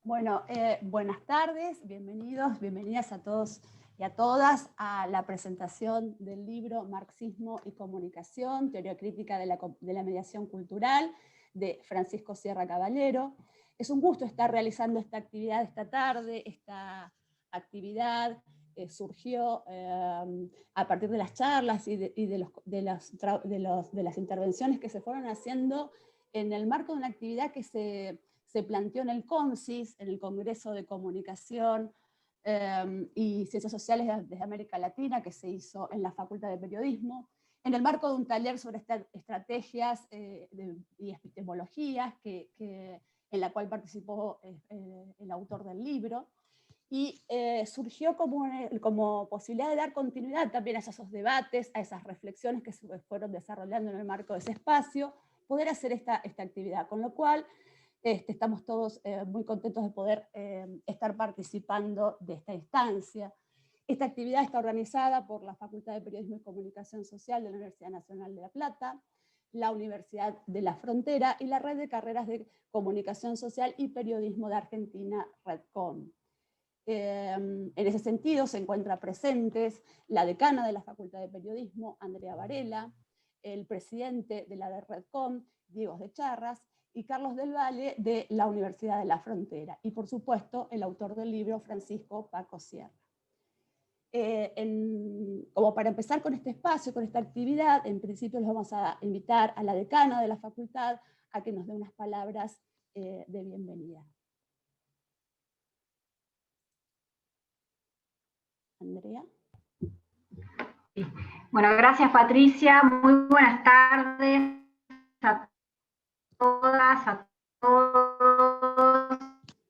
Bueno, buenas tardes, bienvenidos, bienvenidas a todos y a todas a la presentación del libro Marxismo y Comunicación, Teoría Crítica de la Mediación Cultural, de Francisco Sierra Caballero. Es un gusto estar realizando esta actividad esta tarde. Esta actividad surgió a partir de las charlas y de las intervenciones que se fueron haciendo en el marco de una actividad que se planteó en el CONCIS, en el Congreso de Comunicación y Ciencias Sociales de América Latina, que se hizo en la Facultad de Periodismo, en el marco de un taller sobre estrategias y epistemologías, en la cual participó el autor del libro, y surgió como posibilidad de dar continuidad también a esos debates, a esas reflexiones que se fueron desarrollando en el marco de ese espacio, poder hacer esta actividad, con lo cual estamos todos muy contentos de poder estar participando de esta instancia. Esta actividad está organizada por la Facultad de Periodismo y Comunicación Social de la Universidad Nacional de La Plata, la Universidad de la Frontera y la Red de Carreras de Comunicación Social y Periodismo de Argentina, RedCom. En ese sentido se encuentran presentes la decana de la Facultad de Periodismo, Andrea Varela, el presidente de la de RedCom, Diego de Charras, y Carlos del Valle de la Universidad de la Frontera, y por supuesto el autor del libro, Francisco Paco Sierra. Como para empezar con este espacio, con esta actividad, en principio les vamos a invitar a la decana de la facultad a que nos dé unas palabras de bienvenida. Andrea. Bueno, gracias Patricia, muy buenas tardes a todas, a todos,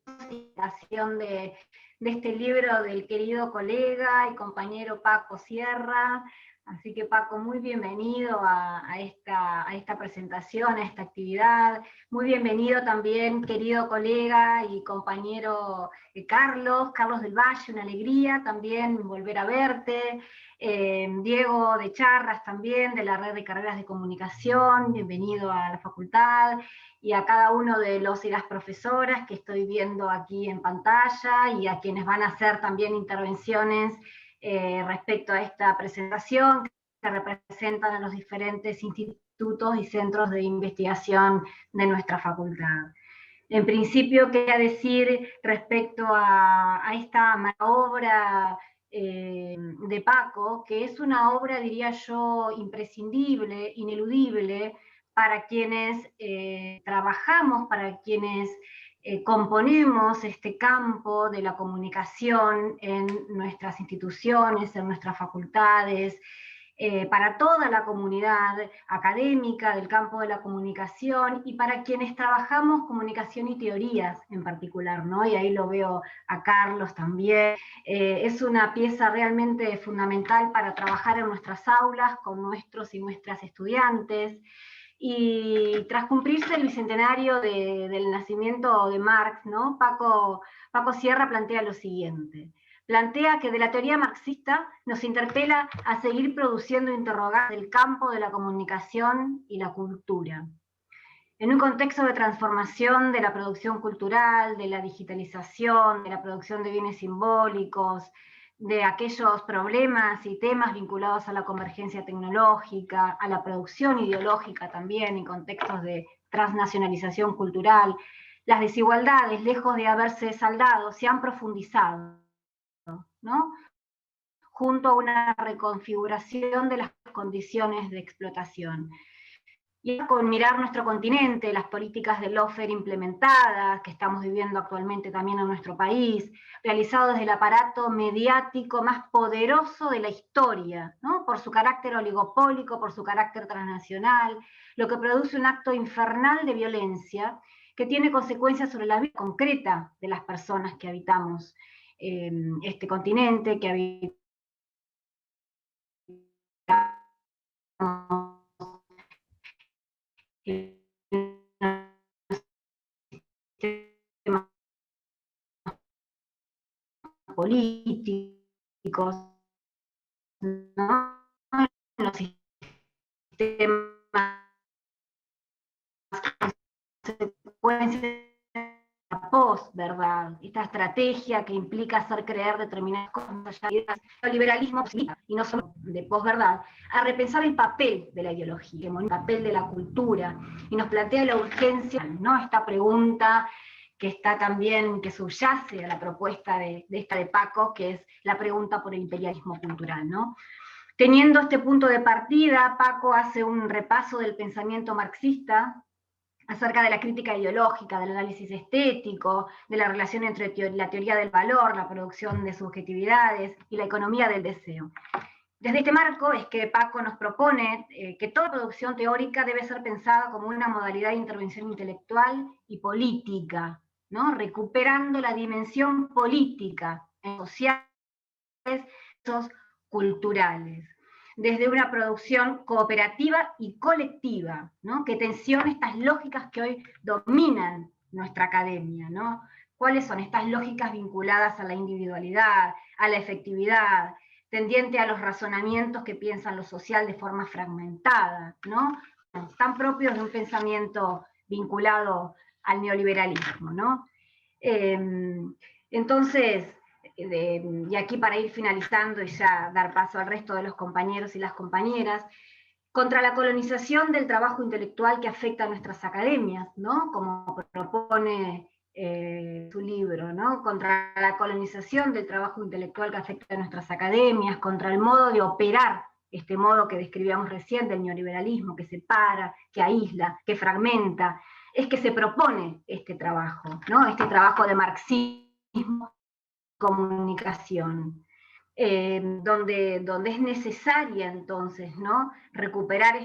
presentación de este libro del querido colega y compañero Paco Sierra. Así que Paco, muy bienvenido a esta presentación, a esta actividad. Muy bienvenido también, querido colega y compañero Carlos del Valle, una alegría también volver a verte. Diego de Charras también, de la Red de Carreras de Comunicación, bienvenido a la facultad, y a cada uno de los y las profesoras que estoy viendo aquí en pantalla, y a quienes van a hacer también intervenciones respecto a esta presentación, que representan a los diferentes institutos y centros de investigación de nuestra facultad. En principio, quería decir respecto a esta obra de Paco, que es una obra, diría yo, imprescindible, ineludible, para quienes trabajamos, para quienes componemos este campo de la comunicación en nuestras instituciones, en nuestras facultades, para toda la comunidad académica del campo de la comunicación y para quienes trabajamos comunicación y teorías en particular, ¿no? Y ahí lo veo a Carlos también. Es una pieza realmente fundamental para trabajar en nuestras aulas con nuestros y nuestras estudiantes. Y tras cumplirse el bicentenario del nacimiento de Marx, ¿no? Paco Sierra plantea lo siguiente. Plantea que de la teoría marxista nos interpela a seguir produciendo interrogantes del campo de la comunicación y la cultura. En un contexto de transformación de la producción cultural, de la digitalización, de la producción de bienes simbólicos, de aquellos problemas y temas vinculados a la convergencia tecnológica, a la producción ideológica también, en contextos de transnacionalización cultural, las desigualdades, lejos de haberse saldado, se han profundizado, ¿no? Junto a una reconfiguración de las condiciones de explotación. Y con mirar nuestro continente, las políticas de lawfare implementadas, que estamos viviendo actualmente también en nuestro país, realizado desde el aparato mediático más poderoso de la historia, ¿no? Por su carácter oligopólico, por su carácter transnacional, lo que produce un acto infernal de violencia que tiene consecuencias sobre la vida concreta de las personas que habitamos este continente, que habitamos políticos, ¿no? Los sistemas, consecuencias de la posverdad, esta estrategia que implica hacer creer determinadas cosas, el liberalismo y no solo de posverdad, a repensar el papel de la ideología, el papel de la cultura, y nos plantea la urgencia, ¿no? Esta pregunta que está también, que subyace a la propuesta de Paco, que es la pregunta por el imperialismo cultural, ¿no? Teniendo este punto de partida, Paco hace un repaso del pensamiento marxista acerca de la crítica ideológica, del análisis estético, de la relación entre la teoría del valor, la producción de subjetividades y la economía del deseo. Desde este marco es que Paco nos propone que toda producción teórica debe ser pensada como una modalidad de intervención intelectual y política, ¿no? Recuperando la dimensión política, sociales, culturales, desde una producción cooperativa y colectiva, ¿no? Que tensione estas lógicas que hoy dominan nuestra academia, ¿no? ¿Cuáles son estas lógicas vinculadas a la individualidad, a la efectividad, tendiente a los razonamientos que piensan lo social de forma fragmentada, ¿no? Tan propios de un pensamiento vinculado al neoliberalismo, ¿no? Entonces, y aquí para ir finalizando y ya dar paso al resto de los compañeros y las compañeras, contra la colonización del trabajo intelectual que afecta a nuestras academias, ¿no? Como propone su libro, ¿no? Contra la colonización del trabajo intelectual que afecta a nuestras academias, contra el modo de operar, este modo que describíamos recién del neoliberalismo, que separa, que aísla, que fragmenta, es que se propone este trabajo, ¿no? Este trabajo de marxismo, comunicación, donde es necesaria entonces, ¿no? Recuperar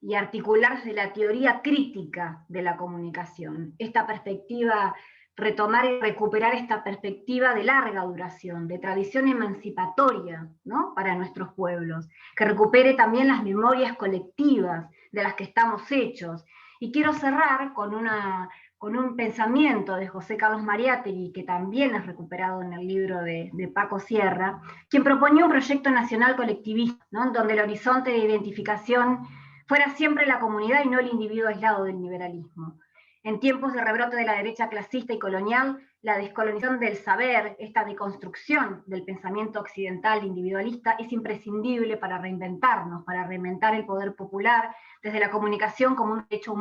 y articular desde la teoría crítica de la comunicación, esta perspectiva, retomar y recuperar esta perspectiva de larga duración, de tradición emancipatoria, ¿no? Para nuestros pueblos, que recupere también las memorias colectivas de las que estamos hechos. Y quiero cerrar con un pensamiento de José Carlos Mariátegui, que también es recuperado en el libro de Paco Sierra, quien proponía un proyecto nacional colectivista, ¿no? Donde el horizonte de identificación fuera siempre la comunidad y no el individuo aislado del liberalismo. En tiempos de rebrote de la derecha clasista y colonial, la descolonización del saber, esta deconstrucción del pensamiento occidental individualista, es imprescindible para reinventarnos, para reinventar el poder popular desde la comunicación como un derecho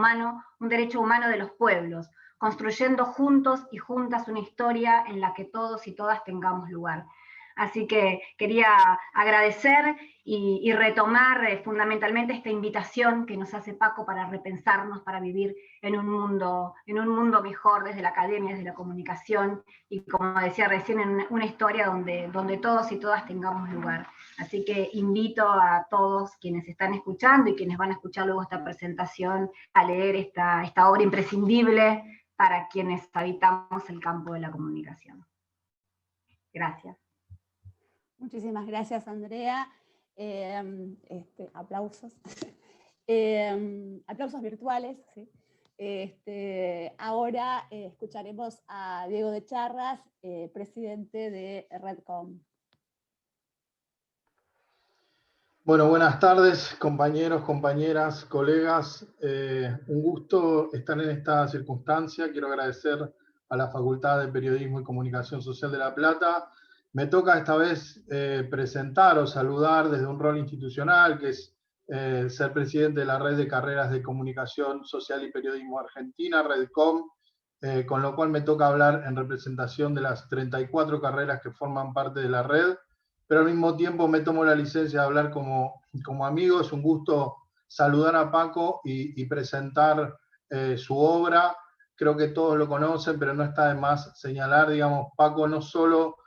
humano de los pueblos, construyendo juntos y juntas una historia en la que todos y todas tengamos lugar. Así que quería agradecer y retomar fundamentalmente esta invitación que nos hace Paco para repensarnos, para vivir en un mundo mejor desde la academia, desde la comunicación, y como decía recién, en una historia donde todos y todas tengamos lugar. Así que invito a todos quienes están escuchando y quienes van a escuchar luego esta presentación a leer esta obra imprescindible para quienes habitamos el campo de la comunicación. Gracias. Muchísimas gracias, Andrea. Aplausos. Aplausos virtuales. ¿Sí? Ahora escucharemos a Diego de Charras, presidente de Redcom. Bueno, buenas tardes, compañeros, compañeras, colegas. Un gusto estar en esta circunstancia. Quiero agradecer a la Facultad de Periodismo y Comunicación Social de La Plata. Me toca esta vez presentar o saludar desde un rol institucional, que es ser presidente de la Red de Carreras de Comunicación Social y Periodismo Argentina, Redcom, con lo cual me toca hablar en representación de las 34 carreras que forman parte de la red, pero al mismo tiempo me tomo la licencia de hablar como amigo. Es un gusto saludar a Paco y presentar su obra. Creo que todos lo conocen, pero no está de más señalar, digamos, Paco no solo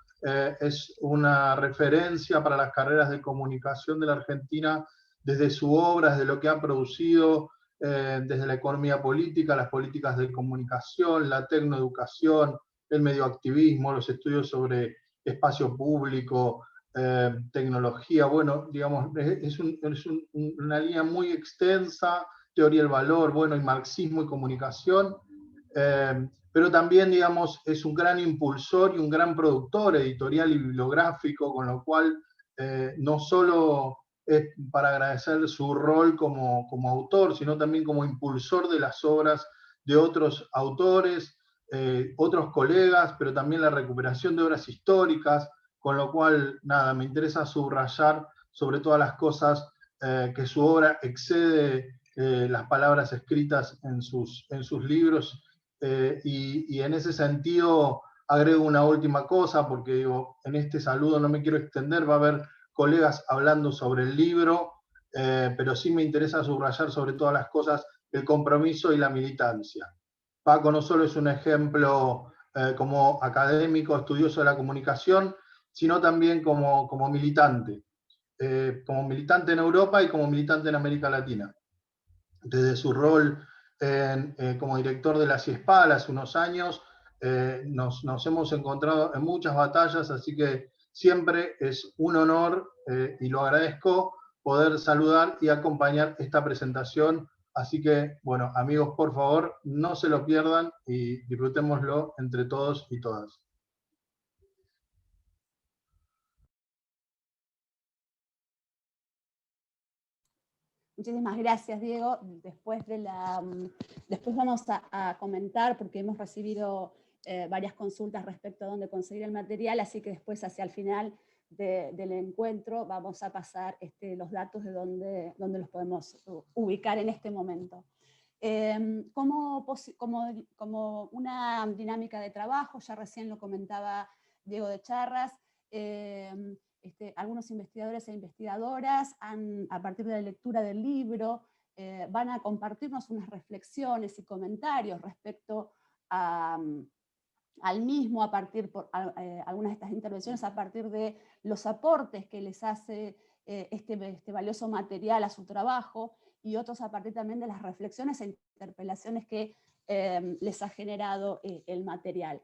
es una referencia para las carreras de comunicación de la Argentina desde su obra, desde lo que ha producido, desde la economía política, las políticas de comunicación, la tecnoeducación, el medioactivismo, los estudios sobre espacio público, tecnología. Bueno, digamos, es una línea muy extensa, teoría del valor, bueno, y marxismo y comunicación, pero también, digamos, es un gran impulsor y un gran productor editorial y bibliográfico, con lo cual no solo es para agradecer su rol como autor, sino también como impulsor de las obras de otros autores. otros colegas, pero también la recuperación de obras históricas, con lo cual, nada, me interesa subrayar sobre todas las cosas que su obra excede las palabras escritas en sus libros, y en ese sentido agrego una última cosa, porque digo, en este saludo no me quiero extender, va a haber colegas hablando sobre el libro, pero sí me interesa subrayar sobre todas las cosas el compromiso y la militancia. Paco no solo es un ejemplo como académico, estudioso de la comunicación, sino también como militante en Europa y como militante en América Latina. Desde su rol como director de la CIESPAL hace unos años, nos hemos encontrado en muchas batallas, así que siempre es un honor, y lo agradezco, poder saludar y acompañar esta presentación. Así que, bueno, amigos, por favor, no se lo pierdan y disfrutémoslo entre todos y todas. Muchísimas gracias, Diego. Después vamos a comentar, porque hemos recibido varias consultas respecto a dónde conseguir el material, así que después, hacia el final del encuentro, vamos a pasar los datos de dónde los podemos ubicar en este momento. Como una dinámica de trabajo, ya recién lo comentaba Diego de Charras, algunos investigadores e investigadoras a partir de la lectura del libro van a compartirnos unas reflexiones y comentarios respecto al mismo, a partir por algunas de estas intervenciones, a partir de los aportes que les hace este valioso material a su trabajo, y otros a partir también de las reflexiones e interpelaciones que les ha generado el material.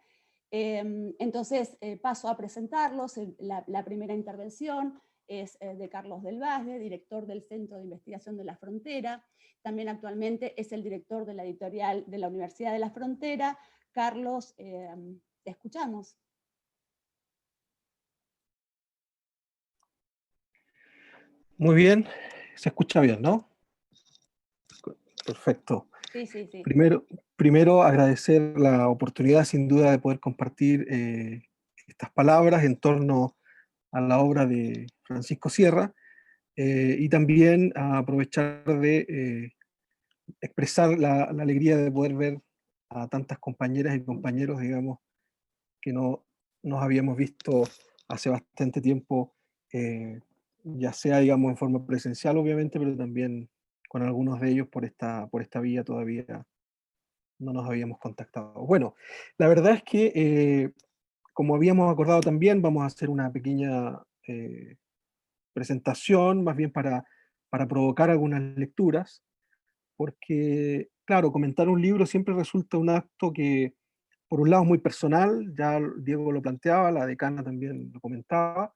Entonces paso a presentarlos. La primera intervención es de Carlos del Valle, director del Centro de Investigación de la Frontera. También actualmente es el director de la editorial de la Universidad de la Frontera. Carlos, te escuchamos. Muy bien, se escucha bien, ¿no? Perfecto. Sí, sí, sí. Primero agradecer la oportunidad, sin duda, de poder compartir estas palabras en torno a la obra de Francisco Sierra, y también a aprovechar de expresar la alegría de poder ver a tantas compañeras y compañeros, digamos, que no nos habíamos visto hace bastante tiempo, ya sea, digamos, en forma presencial, obviamente, pero también con algunos de ellos por esta vía todavía no nos habíamos contactado. Bueno, la verdad es que, como habíamos acordado también, vamos a hacer una pequeña presentación, más bien para provocar algunas lecturas, porque, claro, comentar un libro siempre resulta un acto que, por un lado, es muy personal, ya Diego lo planteaba, la decana también lo comentaba,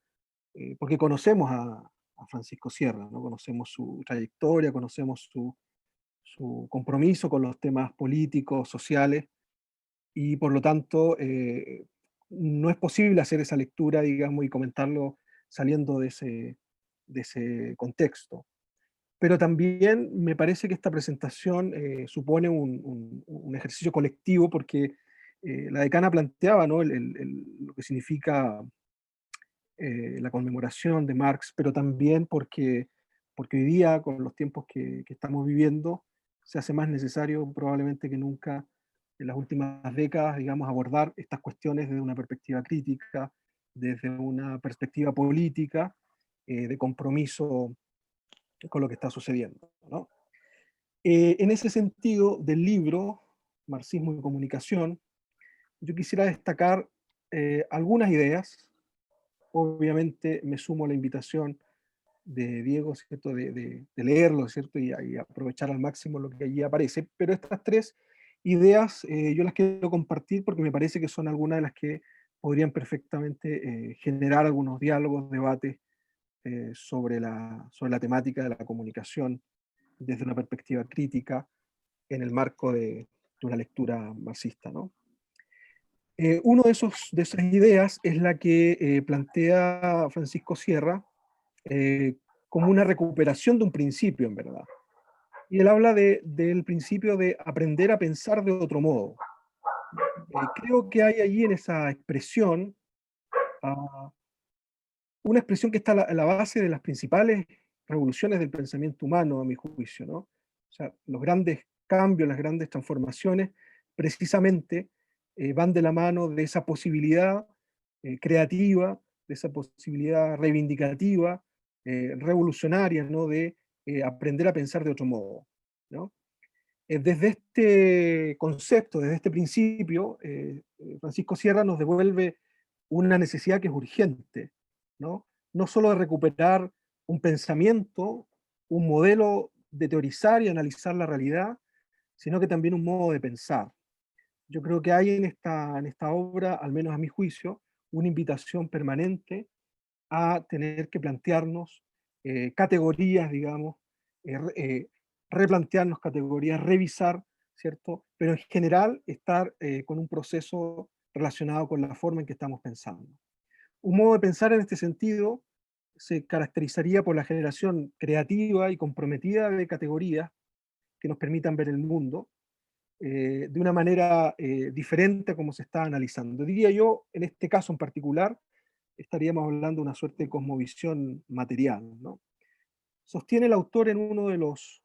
porque conocemos a Francisco Sierra, ¿no? Conocemos su trayectoria, conocemos su compromiso con los temas políticos, sociales, y por lo tanto no es posible hacer esa lectura, digamos, y comentarlo saliendo de ese contexto. Pero también me parece que esta presentación supone un ejercicio colectivo, porque la decana planteaba, ¿no? Lo que significa la conmemoración de Marx, pero también porque hoy día, con los tiempos que estamos viviendo, se hace más necesario probablemente que nunca en las últimas décadas, digamos, abordar estas cuestiones desde una perspectiva crítica, desde una perspectiva política, de compromiso con lo que está sucediendo, ¿no? En ese sentido, del libro Marxismo y Comunicación, yo quisiera destacar algunas ideas. Obviamente me sumo a la invitación de Diego, ¿cierto? De leerlo, ¿cierto? Y aprovechar al máximo lo que allí aparece, pero estas tres ideas yo las quiero compartir porque me parece que son algunas de las que podrían perfectamente generar algunos diálogos, debates sobre la temática de la comunicación desde una perspectiva crítica en el marco de una lectura marxista, ¿no? Uno de esas ideas es la que plantea Francisco Sierra como una recuperación de un principio, en verdad. Y él habla del principio de aprender a pensar de otro modo. Creo que hay allí en esa expresión ah, una expresión que está a la base de las principales revoluciones del pensamiento humano, a mi juicio, ¿no? O sea, los grandes cambios, las grandes transformaciones, precisamente van de la mano de esa posibilidad creativa, de esa posibilidad reivindicativa, revolucionaria, ¿no? De aprender a pensar de otro modo, ¿no? Desde este concepto, desde este principio, Francisco Sierra nos devuelve una necesidad que es urgente, ¿no? No solo de recuperar un pensamiento, un modelo de teorizar y analizar la realidad, sino que también un modo de pensar. Yo creo que hay en esta obra, al menos a mi juicio, una invitación permanente a tener que plantearnos categorías, digamos, replantearnos categorías, revisar, ¿cierto? Pero en general estar con un proceso relacionado con la forma en que estamos pensando. Un modo de pensar en este sentido se caracterizaría por la generación creativa y comprometida de categorías que nos permitan ver el mundo de una manera diferente a como se está analizando. Diría yo, en este caso en particular, estaríamos hablando de una suerte de cosmovisión material, ¿no? Sostiene el autor en uno de los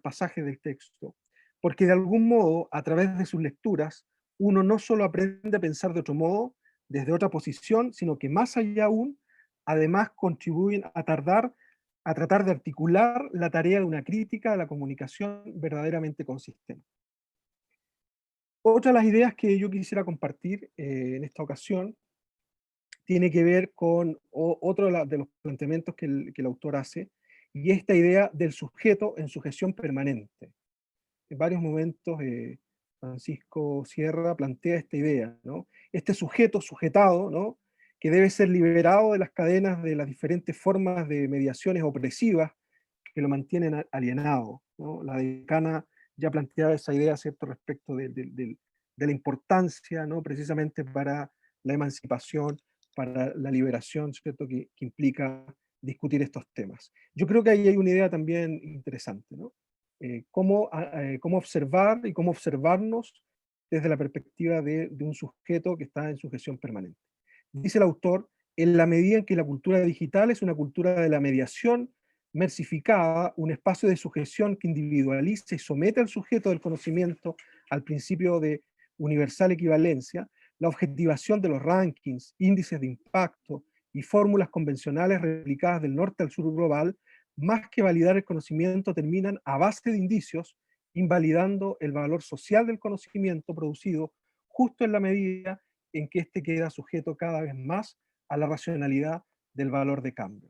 pasajes del texto, porque de algún modo, a través de sus lecturas, uno no solo aprende a pensar de otro modo, desde otra posición, sino que más allá aún, además contribuyen a tratar de articular la tarea de una crítica de la comunicación verdaderamente consistente. Otra de las ideas que yo quisiera compartir en esta ocasión tiene que ver con otro de los planteamientos que el autor hace, y esta idea del sujeto en sujeción permanente. En varios momentos Francisco Sierra plantea esta idea, ¿no? Este sujeto sujetado, ¿no? Que debe ser liberado de las cadenas de las diferentes formas de mediaciones opresivas que lo mantienen alienado, ¿no? La decana ya planteaba esa idea, ¿cierto?, respecto de la importancia, ¿no?, precisamente para la emancipación, para la liberación, ¿cierto?, que implica discutir estos temas. Yo creo que ahí hay una idea también interesante, ¿no? Cómo observar y cómo observarnos desde la perspectiva de un sujeto que está en sujeción permanente. Dice el autor, en la medida en que la cultura digital es una cultura de la mediación mercificada, un espacio de sujeción que individualiza y somete al sujeto del conocimiento al principio de universal equivalencia, la objetivación de los rankings, índices de impacto y fórmulas convencionales replicadas del norte al sur global, más que validar el conocimiento, terminan a base de indicios, invalidando el valor social del conocimiento producido justo en la medida en que éste queda sujeto cada vez más a la racionalidad del valor de cambio.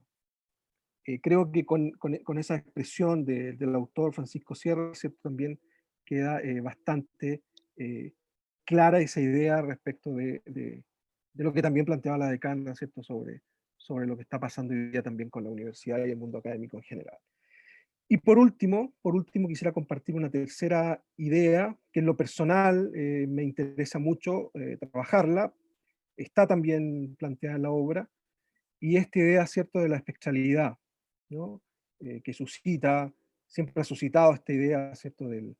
Creo que con esa expresión del autor Francisco Sierra también queda bastante clara esa idea respecto de lo que también planteaba la decana, ¿cierto?, sobre lo que está pasando hoy día también con la universidad y el mundo académico en general. Y por último quisiera compartir una tercera idea que en lo personal me interesa mucho trabajarla, está también planteada en la obra, y esta idea, ¿cierto?, de la espectralidad, ¿no? Que suscita, siempre ha suscitado esta idea, ¿cierto?, del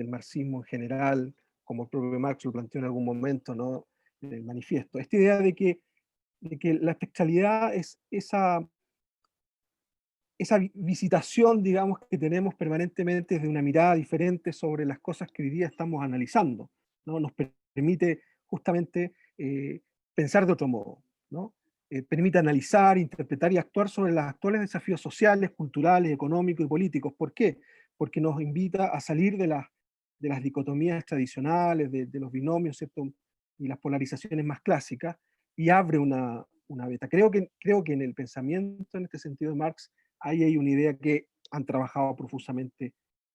marxismo en general, como el propio Marx lo planteó en algún momento, ¿no?, en el manifiesto. Esta idea de que la espectralidad es esa visitación, digamos, que tenemos permanentemente desde una mirada diferente sobre las cosas que hoy día estamos analizando, ¿no? Nos permite justamente pensar de otro modo, ¿no? Permite analizar, interpretar y actuar sobre los actuales desafíos sociales, culturales, económicos y políticos. ¿Por qué? Porque nos invita a salir de las dicotomías tradicionales, de los binomios, ¿cierto?, y las polarizaciones más clásicas, y abre una beta. Creo que en el pensamiento, en este sentido, de Marx, ahí hay una idea que han trabajado profusamente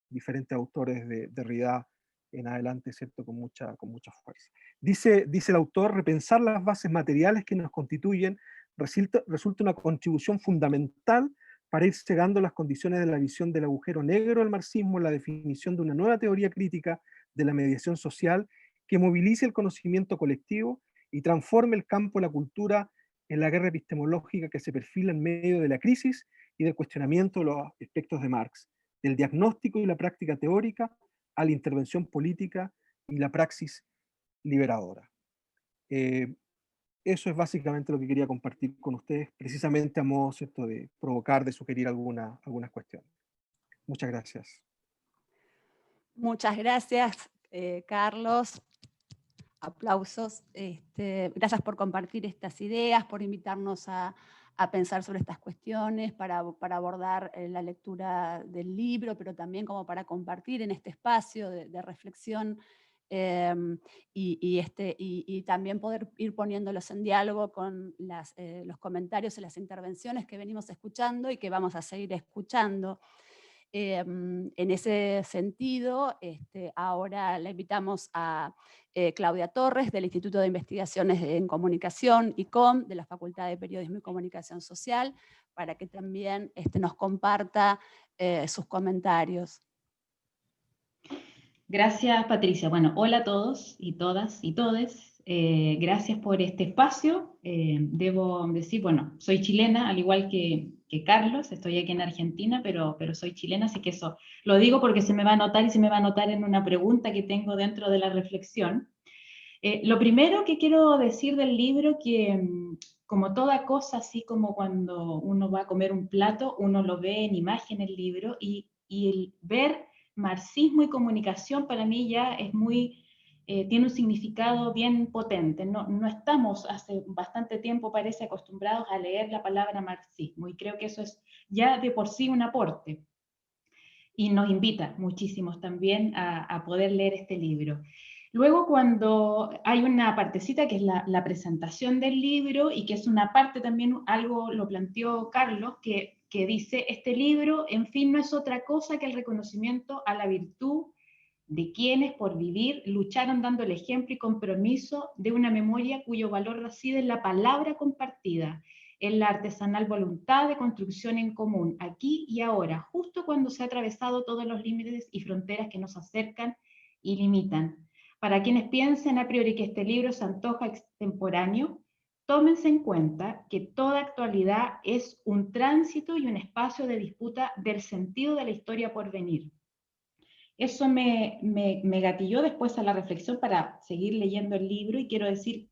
diferentes autores de Derrida en adelante, ¿cierto?, con mucha fuerza. Dice el autor, repensar las bases materiales que nos constituyen resulta una contribución fundamental para ir cegando las condiciones de la visión del agujero negro del marxismo en la definición de una nueva teoría crítica de la mediación social que movilice el conocimiento colectivo y transforme el campo de la cultura en la guerra epistemológica que se perfila en medio de la crisis y del cuestionamiento de los aspectos de Marx, del diagnóstico y la práctica teórica a la intervención política y la praxis liberadora. Eso es básicamente lo que quería compartir con ustedes, precisamente a modo, ¿cierto?, de provocar, de sugerir algunas cuestiones. Muchas gracias. Muchas gracias, Carlos. Aplausos. Gracias por compartir estas ideas, por invitarnos a pensar sobre estas cuestiones, para abordar la lectura del libro, pero también como para compartir en este espacio de reflexión y también poder ir poniéndolos en diálogo con los comentarios y las intervenciones que venimos escuchando y que vamos a seguir escuchando. En ese sentido, ahora la invitamos a Claudia Torres, del Instituto de Investigaciones en Comunicación, ICOM, de la Facultad de Periodismo y Comunicación Social, para que también nos comparta sus comentarios. Gracias, Patricia. Bueno, hola a todos y todas y todes. Gracias por este espacio. Debo decir, bueno, soy chilena, al igual que Carlos, estoy aquí en Argentina, pero soy chilena, así que eso lo digo porque se me va a notar y se me va a notar en una pregunta que tengo dentro de la reflexión. Lo primero que quiero decir del libro, que como toda cosa, así como cuando uno va a comer un plato, uno lo ve en imagen el libro, y el ver marxismo y comunicación para mí ya es muy, tiene un significado bien potente. No estamos hace bastante tiempo, parece, acostumbrados a leer la palabra marxismo, y creo que eso es ya de por sí un aporte. Y nos invita muchísimos también a poder leer este libro. Luego, cuando hay una partecita que es la presentación del libro, y que es una parte también, algo lo planteó Carlos, que dice, este libro, en fin, no es otra cosa que el reconocimiento a la virtud de quienes por vivir lucharon dando el ejemplo y compromiso de una memoria cuyo valor reside en la palabra compartida, en la artesanal voluntad de construcción en común, aquí y ahora, justo cuando se ha atravesado todos los límites y fronteras que nos acercan y limitan. Para quienes piensen a priori que este libro se antoja extemporáneo, tómense en cuenta que toda actualidad es un tránsito y un espacio de disputa del sentido de la historia por venir. Eso me gatilló después a la reflexión para seguir leyendo el libro, y quiero decir,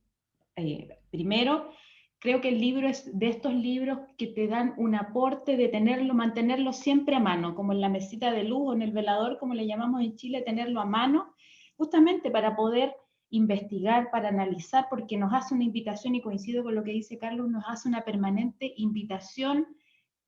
primero, creo que el libro es de estos libros que te dan un aporte de tenerlo, mantenerlo siempre a mano, como en la mesita de luz o en el velador, como le llamamos en Chile, tenerlo a mano, justamente para poder investigar, para analizar, porque nos hace una invitación, y coincido con lo que dice Carlos, nos hace una permanente invitación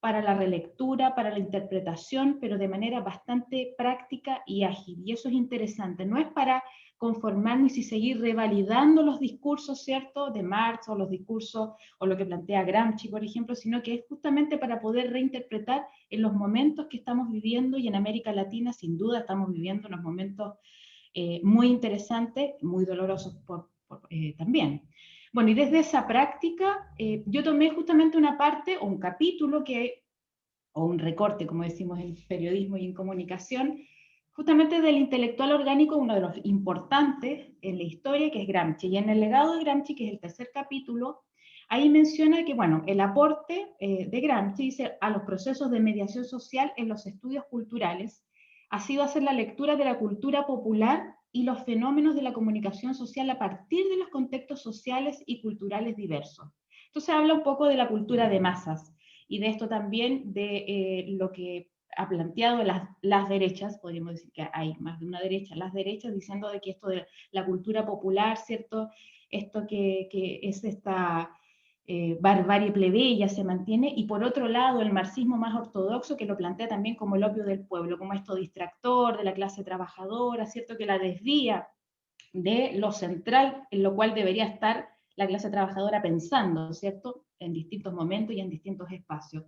para la relectura, para la interpretación, pero de manera bastante práctica y ágil. Y eso es interesante. No es para conformarnos y seguir revalidando los discursos, ¿cierto?, de Marx, o los discursos, o lo que plantea Gramsci, por ejemplo, sino que es justamente para poder reinterpretar en los momentos que estamos viviendo, y en América Latina, sin duda, estamos viviendo unos momentos muy interesantes, muy dolorosos también. Bueno, y desde esa práctica, yo tomé justamente una parte, o un capítulo, o un recorte, como decimos en periodismo y en comunicación, justamente del intelectual orgánico, uno de los importantes en la historia, que es Gramsci. Y en el legado de Gramsci, que es el tercer capítulo, ahí menciona que, bueno, el aporte de Gramsci, dice, a los procesos de mediación social en los estudios culturales ha sido hacer la lectura de la cultura popular y los fenómenos de la comunicación social a partir de los contextos sociales y culturales diversos. Entonces habla un poco de la cultura de masas, y de esto también de lo que ha planteado las derechas, podríamos decir que hay más de una derecha, las derechas, diciendo de que esto de la cultura popular, ¿cierto?, esto que es esta barbarie plebeya se mantiene, y por otro lado el marxismo más ortodoxo, que lo plantea también como el opio del pueblo, como esto distractor de la clase trabajadora, ¿cierto?, que la desvía de lo central en lo cual debería estar la clase trabajadora pensando, ¿cierto?, en distintos momentos y en distintos espacios.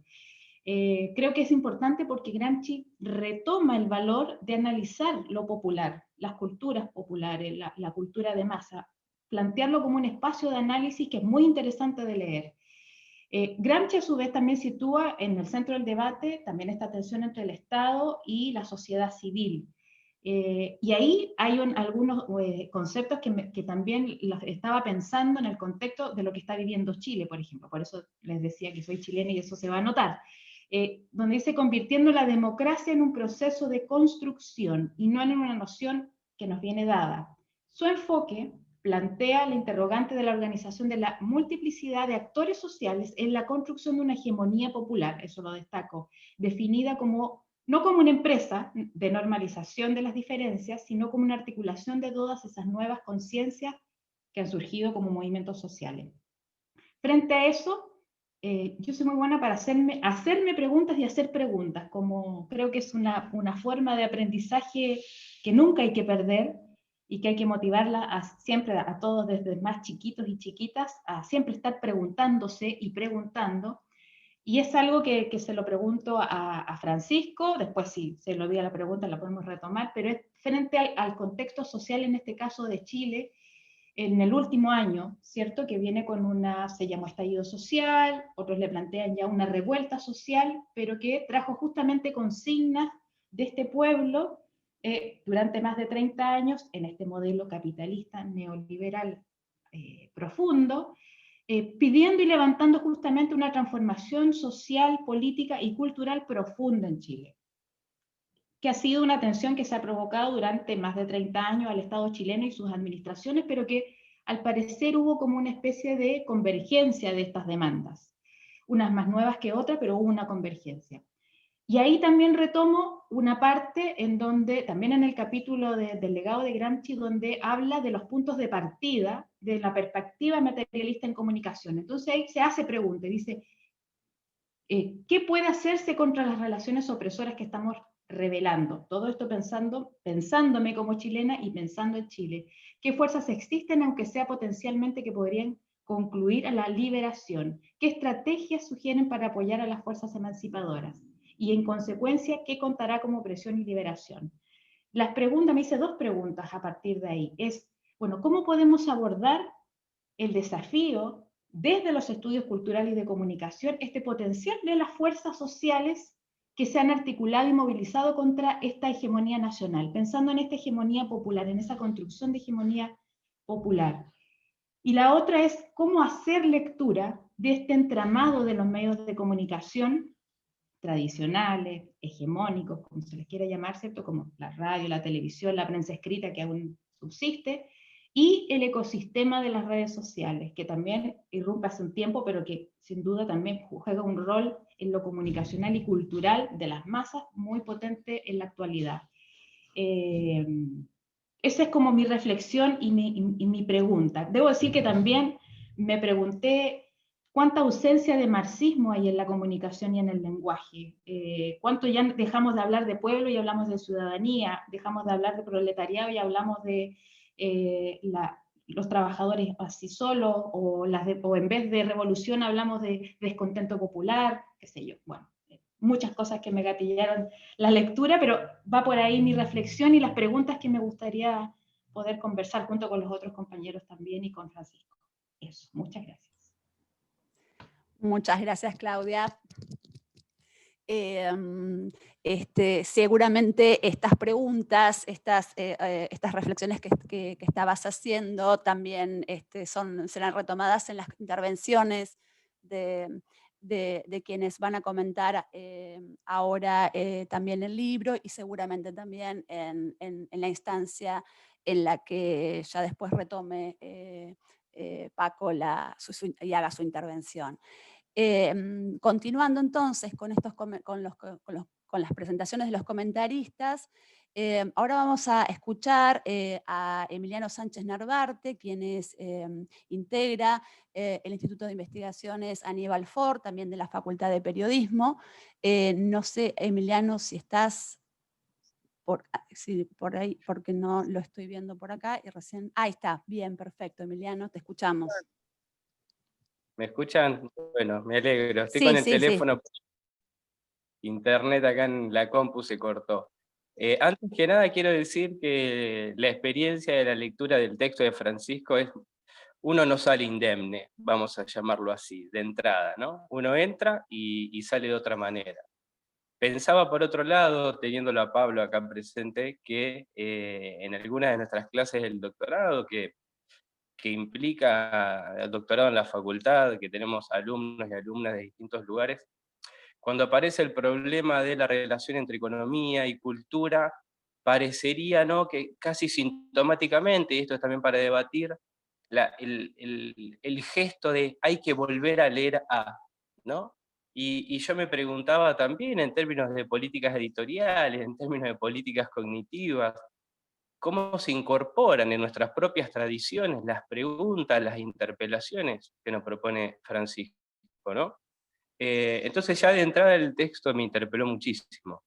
Creo que es importante porque Gramsci retoma el valor de analizar lo popular, las culturas populares, la cultura de masa, plantearlo como un espacio de análisis que es muy interesante de leer. Gramsci a su vez también sitúa en el centro del debate también esta tensión entre el Estado y la sociedad civil. Y ahí hay algunos conceptos que también los estaba pensando en el contexto de lo que está viviendo Chile, por ejemplo. Por eso les decía que soy chilena y eso se va a notar. Donde dice, convirtiendo la democracia en un proceso de construcción y no en una noción que nos viene dada. Su enfoque plantea la interrogante de la organización de la multiplicidad de actores sociales en la construcción de una hegemonía popular, eso lo destaco, definida como, no como una empresa de normalización de las diferencias, sino como una articulación de todas esas nuevas conciencias que han surgido como movimientos sociales. Frente a eso, yo soy muy buena para hacerme preguntas y hacer preguntas, como creo que es una forma de aprendizaje que nunca hay que perder, y que hay que motivarla siempre a todos, desde más chiquitos y chiquitas, a siempre estar preguntándose y preguntando. Y es algo que se lo pregunto a Francisco, después si se lo olvida la pregunta la podemos retomar, pero es frente al contexto social, en este caso de Chile, en el último año, ¿cierto? Que viene con se llamó estallido social, otros le plantean ya una revuelta social, pero que trajo justamente consignas de este pueblo durante más de 30 años en este modelo capitalista neoliberal profundo, pidiendo y levantando justamente una transformación social, política y cultural profunda en Chile, que ha sido una tensión que se ha provocado durante más de 30 años al Estado chileno y sus administraciones, pero que al parecer hubo como una especie de convergencia de estas demandas, unas más nuevas que otras, pero hubo una convergencia. Y ahí también retomo una parte en donde, también en el capítulo del legado de Gramsci, donde habla de los puntos de partida de la perspectiva materialista en comunicación. Entonces ahí se hace pregunta, dice, ¿qué puede hacerse contra las relaciones opresoras que estamos revelando? Todo esto pensándome como chilena y pensando en Chile. ¿Qué fuerzas existen, aunque sea potencialmente, que podrían concluir a la liberación? ¿Qué estrategias sugieren para apoyar a las fuerzas emancipadoras? Y en consecuencia, ¿qué contará como opresión y liberación? Me hice dos preguntas a partir de ahí. Bueno, ¿cómo podemos abordar el desafío desde los estudios culturales y de comunicación, este potencial de las fuerzas sociales que se han articulado y movilizado contra esta hegemonía nacional, pensando en esta hegemonía popular, en esa construcción de hegemonía popular? Y la otra es cómo hacer lectura de este entramado de los medios de comunicación tradicionales, hegemónicos, como se les quiera llamar, ¿cierto? Como la radio, la televisión, la prensa escrita que aún subsiste, y el ecosistema de las redes sociales, que también irrumpe hace un tiempo, pero que sin duda también juega un rol en lo comunicacional y cultural de las masas muy potente en la actualidad. Esa es como mi reflexión y mi pregunta. Debo decir que también me pregunté cuánta ausencia de marxismo hay en la comunicación y en el lenguaje. Cuánto ya dejamos de hablar de pueblo y hablamos de ciudadanía, dejamos de hablar de proletariado y hablamos de los trabajadores así solos, o en vez de revolución hablamos de descontento popular, qué sé yo. Bueno, muchas cosas que me gatillaron la lectura, pero va por ahí mi reflexión y las preguntas que me gustaría poder conversar junto con los otros compañeros también y con Francisco. Eso, muchas gracias. Muchas gracias, Claudia. Seguramente estas preguntas, estas reflexiones que estabas haciendo también serán retomadas en las intervenciones de quienes van a comentar ahora también el libro, y seguramente también en la instancia en la que ya después retome Paco y haga su intervención. Continuando entonces con las presentaciones de los comentaristas, ahora vamos a escuchar a Emiliano Sánchez Narvarte, quien integra el Instituto de Investigaciones Aníbal Ford, también de la Facultad de Periodismo. No sé, Emiliano, si estás por ahí, porque no lo estoy viendo por acá, y recién... Ahí está, bien, perfecto, Emiliano, te escuchamos. ¿Me escuchan? Bueno, me alegro. Estoy Sí, con el sí, teléfono. Sí. Internet acá en la compu se cortó. Antes que nada quiero decir que la experiencia de la lectura del texto de Francisco es, uno no sale indemne, vamos a llamarlo así, de entrada, ¿no? Uno entra y sale de otra manera. Pensaba por otro lado, teniéndolo a Pablo acá presente, que en algunas de nuestras clases del doctorado, que implica el doctorado en la facultad, que tenemos alumnos y alumnas de distintos lugares, cuando aparece el problema de la relación entre economía y cultura, parecería, ¿no?, que casi sintomáticamente, y esto es también para debatir, el gesto de hay que volver a leer a, ¿no? Y yo me preguntaba también en términos de políticas editoriales, en términos de políticas cognitivas, cómo se incorporan en nuestras propias tradiciones las preguntas, las interpelaciones que nos propone Francisco, ¿no? Entonces ya de entrada el texto me interpeló muchísimo.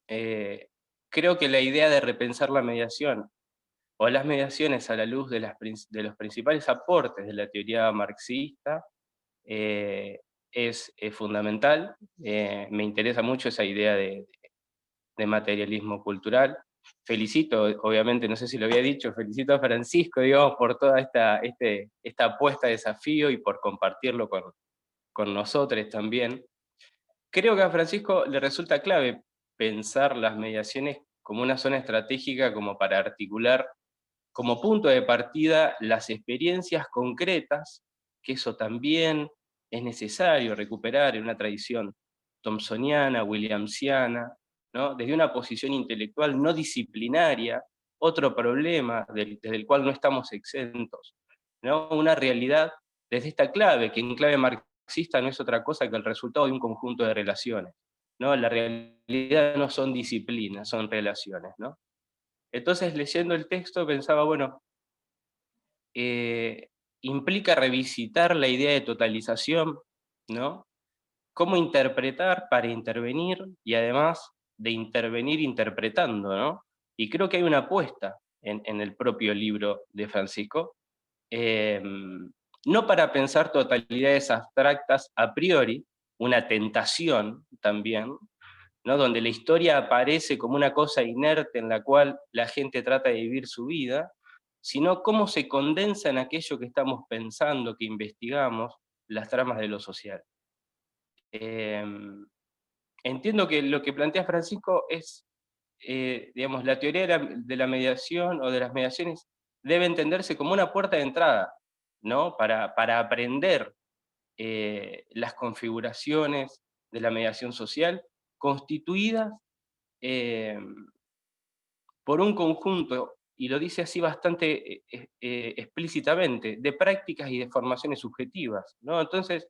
Creo que la idea de repensar la mediación, o las mediaciones a la luz de los principales aportes de la teoría marxista, es fundamental. Me interesa mucho esa idea de materialismo cultural. Felicito, obviamente, no sé si lo había dicho, felicito a Francisco, digamos, por toda esta apuesta de desafío y por compartirlo con nosotros también. Creo que a Francisco le resulta clave pensar las mediaciones como una zona estratégica como para articular como punto de partida las experiencias concretas, que eso también es necesario recuperar en una tradición thompsoniana, williamsiana, ¿no? Desde una posición intelectual no disciplinaria, otro problema desde el cual no estamos exentos, ¿no? Una realidad desde esta clave, que en clave marxista no es otra cosa que el resultado de un conjunto de relaciones, ¿no? La realidad no son disciplinas, son relaciones, ¿no? Entonces, leyendo el texto pensaba, bueno, implica revisitar la idea de totalización, ¿no? Cómo interpretar para intervenir, y además de intervenir interpretando, ¿no? Y creo que hay una apuesta en el propio libro de Francisco, no para pensar totalidades abstractas a priori, una tentación también, ¿no? Donde la historia aparece como una cosa inerte en la cual la gente trata de vivir su vida, sino cómo se condensa en aquello que estamos pensando, que investigamos, las tramas de lo social. Entiendo que lo que plantea Francisco es, digamos, la teoría de la mediación o de las mediaciones debe entenderse como una puerta de entrada, ¿no? Para aprender las configuraciones de la mediación social constituidas por un conjunto, y lo dice así bastante explícitamente, de prácticas y de formaciones subjetivas, ¿no? Entonces,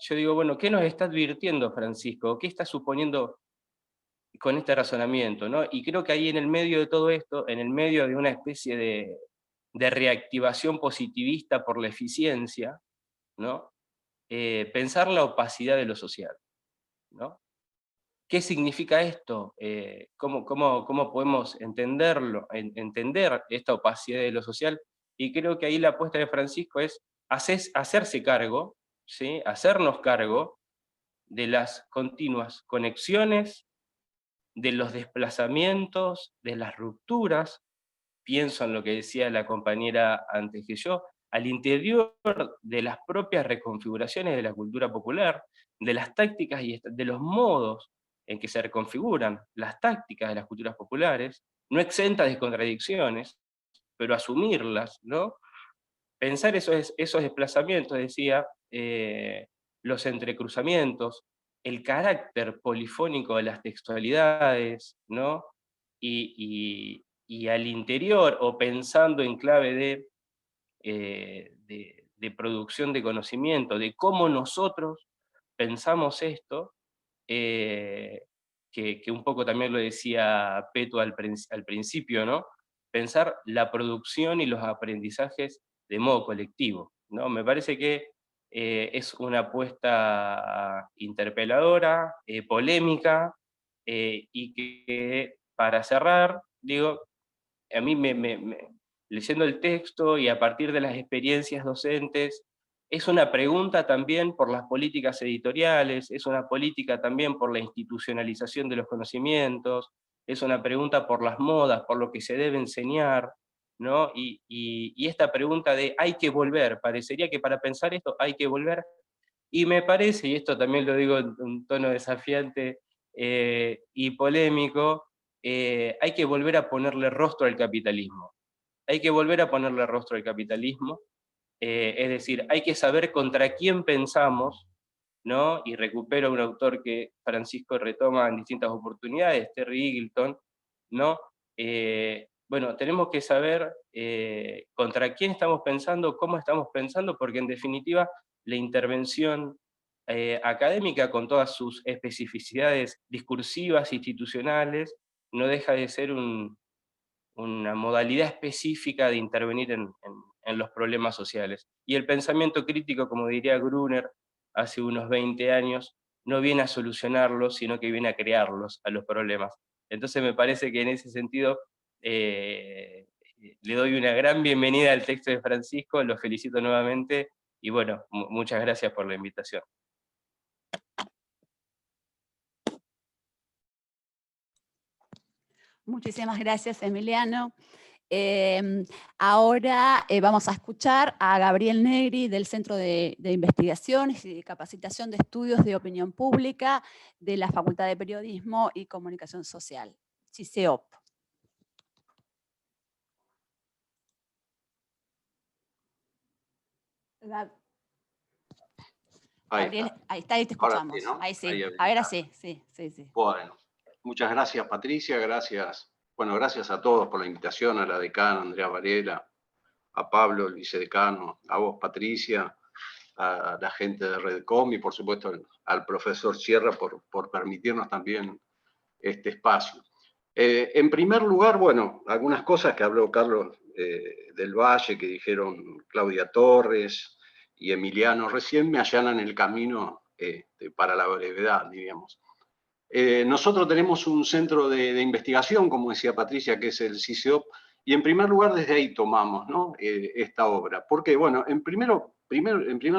yo digo, bueno, ¿qué nos está advirtiendo Francisco? ¿Qué está suponiendo con este razonamiento, ¿no? Y creo que ahí en el medio de todo esto, en el medio de una especie de reactivación positivista por la eficiencia, ¿no? Pensar la opacidad de lo social, ¿no? ¿Qué significa esto? ¿Cómo podemos entenderlo, entender esta opacidad de lo social? Y creo que ahí la apuesta de Francisco es hacerse cargo, ¿sí? Hacernos cargo de las continuas conexiones, de los desplazamientos, de las rupturas, pienso en lo que decía la compañera antes que yo, al interior de las propias reconfiguraciones de la cultura popular, de las tácticas y de los modos en que se reconfiguran las tácticas de las culturas populares, no exentas de contradicciones, pero asumirlas, ¿no? Pensar esos desplazamientos, decía, los entrecruzamientos, el carácter polifónico de las textualidades, ¿no? Y al interior, o pensando en clave de producción de conocimiento, de cómo nosotros pensamos esto, que un poco también lo decía Peto al principio, ¿no? Pensar la producción y los aprendizajes de modo colectivo, ¿no? Me parece que es una apuesta interpeladora, polémica, y que para cerrar, digo, a mí leyendo el texto y a partir de las experiencias docentes, es una pregunta también por las políticas editoriales, es una política también por la institucionalización de los conocimientos, es una pregunta por las modas, por lo que se debe enseñar, ¿no? Y esta pregunta de hay que volver, parecería que para pensar esto hay que volver, y me parece, y esto también lo digo en un tono desafiante y polémico, hay que volver a ponerle rostro al capitalismo. Hay que volver a ponerle rostro al capitalismo, es decir, hay que saber contra quién pensamos, ¿no? Y recupero un autor que Francisco retoma en distintas oportunidades, Terry Eagleton, ¿no? bueno, tenemos que saber contra quién estamos pensando, cómo estamos pensando, porque en definitiva la intervención académica, con todas sus especificidades discursivas, institucionales, no deja de ser una modalidad específica de intervenir en los problemas sociales. Y el pensamiento crítico, como diría Gruner hace unos 20 años, no viene a solucionarlos, sino que viene a crearlos a los problemas. Entonces me parece que en ese sentido le doy una gran bienvenida al texto de Francisco, lo felicito nuevamente, y bueno, muchas gracias por la invitación. Muchísimas gracias, Emiliano. Ahora vamos a escuchar a Gabriel Negri del Centro de Investigaciones y de Capacitación de Estudios de Opinión Pública de la Facultad de Periodismo y Comunicación Social, CICEOP. Gabriel, ahí está, ahí te escuchamos. Sí, ¿no? Ahí sí. Ahí A ver, así, sí. Bueno, muchas gracias, Patricia, gracias. Bueno, gracias a todos por la invitación, a la decana Andrea Varela, a Pablo, el vicedecano, a vos, Patricia, a la gente de Redcom y por supuesto al profesor Sierra por permitirnos también este espacio. En primer lugar, bueno, algunas cosas que habló Carlos del Valle, que dijeron Claudia Torres y Emiliano recién, me allanan el camino para la brevedad, diríamos. Nosotros tenemos un centro de investigación, como decía Patricia, que es el CICEOP, y en primer lugar desde ahí tomamos, ¿no? Esta obra. Porque, bueno, en primer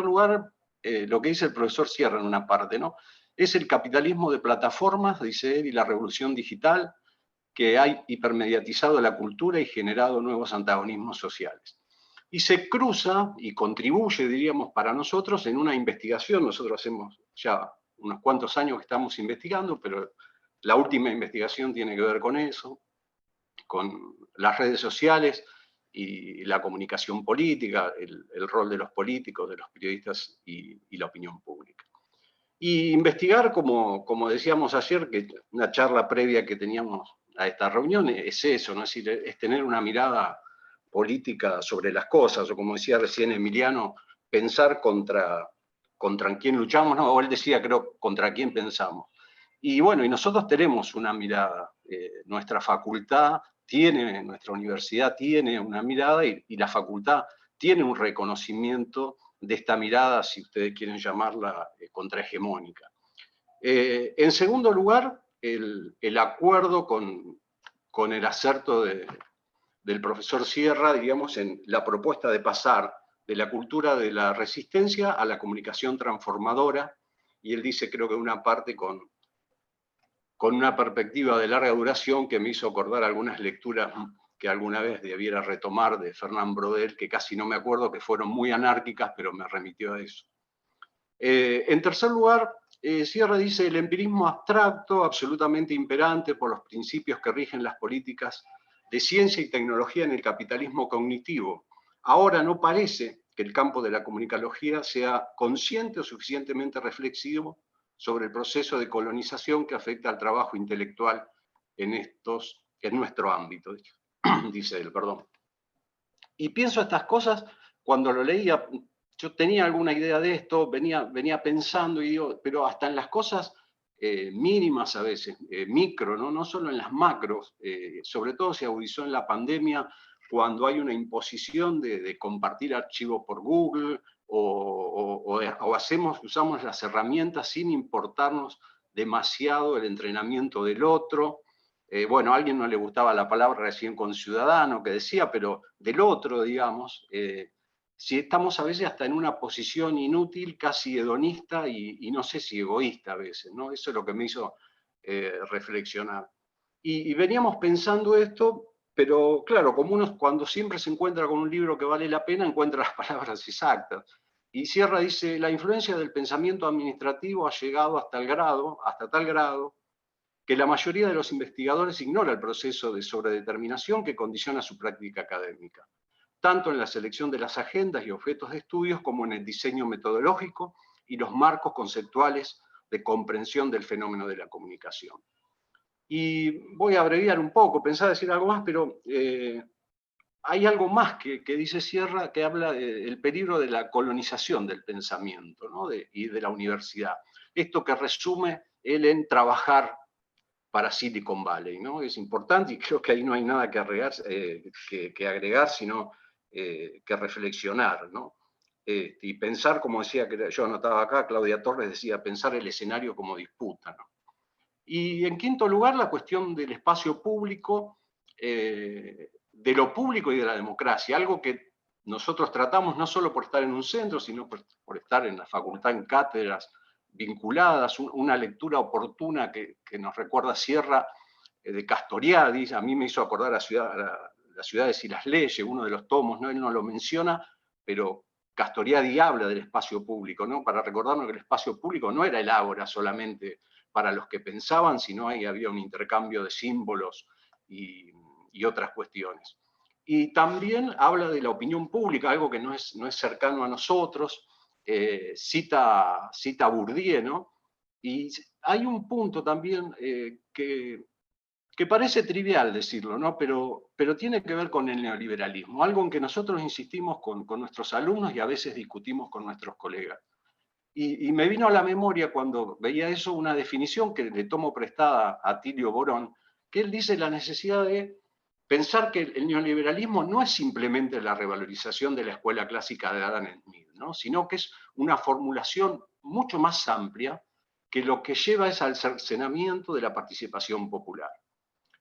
lugar, lo que dice el profesor Sierra en una parte, ¿no? Es el capitalismo de plataformas, dice él, y la revolución digital, que ha hipermediatizado la cultura y generado nuevos antagonismos sociales. Y se cruza y contribuye, diríamos, para nosotros en una investigación. Nosotros hacemos ya unos cuantos años que estamos investigando, pero la última investigación tiene que ver con eso, con las redes sociales y la comunicación política, el rol de los políticos, de los periodistas y la opinión pública. Y investigar, como decíamos ayer, que una charla previa que teníamos a esta reunión, es eso, ¿no? Es decir, es tener una mirada política sobre las cosas, o como decía recién Emiliano, pensar contra quién luchamos, ¿no? O él decía, creo, contra quién pensamos. Y bueno, y nosotros tenemos una mirada, nuestra facultad tiene, nuestra universidad tiene una mirada y la facultad tiene un reconocimiento de esta mirada, si ustedes quieren llamarla, contrahegemónica. En segundo lugar, el acuerdo con el acerto del profesor Sierra, digamos, en la propuesta de pasar de la cultura de la resistencia a la comunicación transformadora, y él dice, creo que una parte con una perspectiva de larga duración que me hizo acordar algunas lecturas que alguna vez debiera retomar de Fernand Braudel, que casi no me acuerdo, que fueron muy anárquicas, pero me remitió a eso. En tercer lugar, Sierra dice, el empirismo abstracto, absolutamente imperante por los principios que rigen las políticas de ciencia y tecnología en el capitalismo cognitivo. Ahora no parece que el campo de la comunicología sea consciente o suficientemente reflexivo sobre el proceso de colonización que afecta al trabajo intelectual en nuestro ámbito, dice él, perdón. Y pienso estas cosas cuando lo leía. Yo tenía alguna idea de esto, venía pensando, y digo, pero hasta en las cosas mínimas a veces, micro, no solo en las macros, sobre todo se agudizó en la pandemia, cuando hay una imposición de compartir archivos por Google, usamos las herramientas sin importarnos demasiado el entrenamiento del otro. Bueno, a alguien no le gustaba la palabra recién conciudadano que decía, pero del otro, digamos, si estamos a veces hasta en una posición inútil, casi hedonista y no sé si egoísta a veces, ¿no? Eso es lo que me hizo reflexionar. Y veníamos pensando esto, pero claro, como uno cuando siempre se encuentra con un libro que vale la pena, encuentra las palabras exactas. Y Sierra dice, la influencia del pensamiento administrativo ha llegado hasta tal grado, que la mayoría de los investigadores ignora el proceso de sobredeterminación que condiciona su práctica académica, tanto en la selección de las agendas y objetos de estudios como en el diseño metodológico y los marcos conceptuales de comprensión del fenómeno de la comunicación. Y voy a abreviar un poco, pensaba decir algo más, pero hay algo más que dice Sierra, que habla del peligro de la colonización del pensamiento, ¿no? Y de la universidad. Esto que resume él en trabajar para Silicon Valley, ¿no? Es importante y creo que ahí no hay nada que agregar, sino que reflexionar, ¿no? Y pensar, como decía, que yo anotaba acá, Claudia Torres decía, pensar el escenario como disputa, ¿no? Y en quinto lugar, la cuestión del espacio público, de lo público y de la democracia, algo que nosotros tratamos no solo por estar en un centro, sino por estar en la facultad, en cátedras vinculadas, una lectura oportuna que nos recuerda Sierra de Castoriadis, a mí me hizo acordar las ciudades y las leyes, uno de los tomos, ¿no? Él no lo menciona, pero Castoriadis habla del espacio público, ¿no? Para recordarnos que el espacio público no era el ágora solamente para los que pensaban, sino ahí había un intercambio de símbolos y otras cuestiones. Y también habla de la opinión pública, algo que no es cercano a nosotros, cita a Bourdieu, ¿no? Y hay un punto también que parece trivial decirlo, ¿no? Pero tiene que ver con el neoliberalismo, algo en que nosotros insistimos con nuestros alumnos y a veces discutimos con nuestros colegas. Y me vino a la memoria cuando veía eso una definición que le tomo prestada a Tilio Borón, que él dice la necesidad de pensar que el neoliberalismo no es simplemente la revalorización de la escuela clásica de Adam Smith, ¿no? Sino que es una formulación mucho más amplia que lo que lleva es al cercenamiento de la participación popular.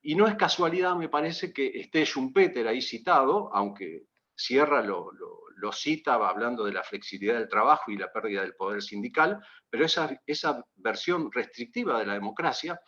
Y no es casualidad, me parece, que esté Schumpeter ahí citado, aunque Sierra lo cita hablando de la flexibilidad del trabajo y la pérdida del poder sindical, pero esa versión restrictiva de la democracia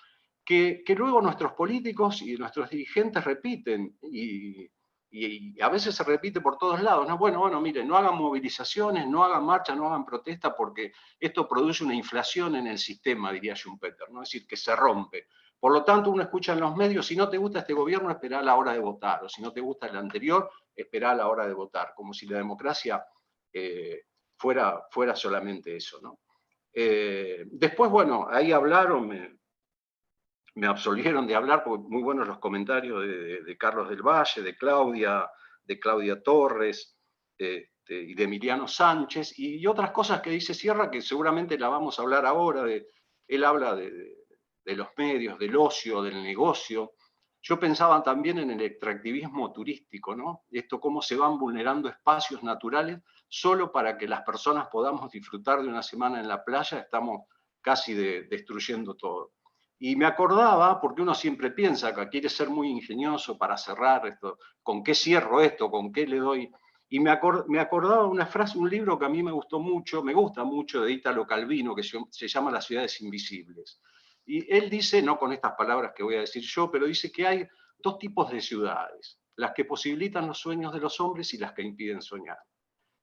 que luego nuestros políticos y nuestros dirigentes repiten y a veces se repite por todos lados, ¿no? Bueno, miren, no hagan movilizaciones, no hagan marcha, no hagan protesta porque esto produce una inflación en el sistema, diría Schumpeter, ¿no? Es decir, que se rompe. Por lo tanto, uno escucha en los medios, si no te gusta este gobierno, espera a la hora de votar, o si no te gusta el anterior, espera a la hora de votar, como si la democracia fuera solamente eso, ¿no? Después, bueno, ahí hablaron, me absolvieron de hablar, porque muy buenos los comentarios de Carlos del Valle, de Claudia Torres, y de Emiliano Sánchez, y otras cosas que dice Sierra, que seguramente la vamos a hablar ahora. Él habla de los medios, del ocio, del negocio. Yo pensaba también en el extractivismo turístico, ¿no? Esto, cómo se van vulnerando espacios naturales solo para que las personas podamos disfrutar de una semana en la playa, estamos casi destruyendo todo. Y me acordaba, porque uno siempre piensa que quiere ser muy ingenioso para cerrar esto, ¿con qué cierro esto? ¿Con qué le doy? Y me acordaba una frase, un libro que a mí me gusta mucho, de Italo Calvino, que se llama Las ciudades invisibles. Y él dice, no con estas palabras que voy a decir yo, pero dice que hay dos tipos de ciudades, las que posibilitan los sueños de los hombres y las que impiden soñar.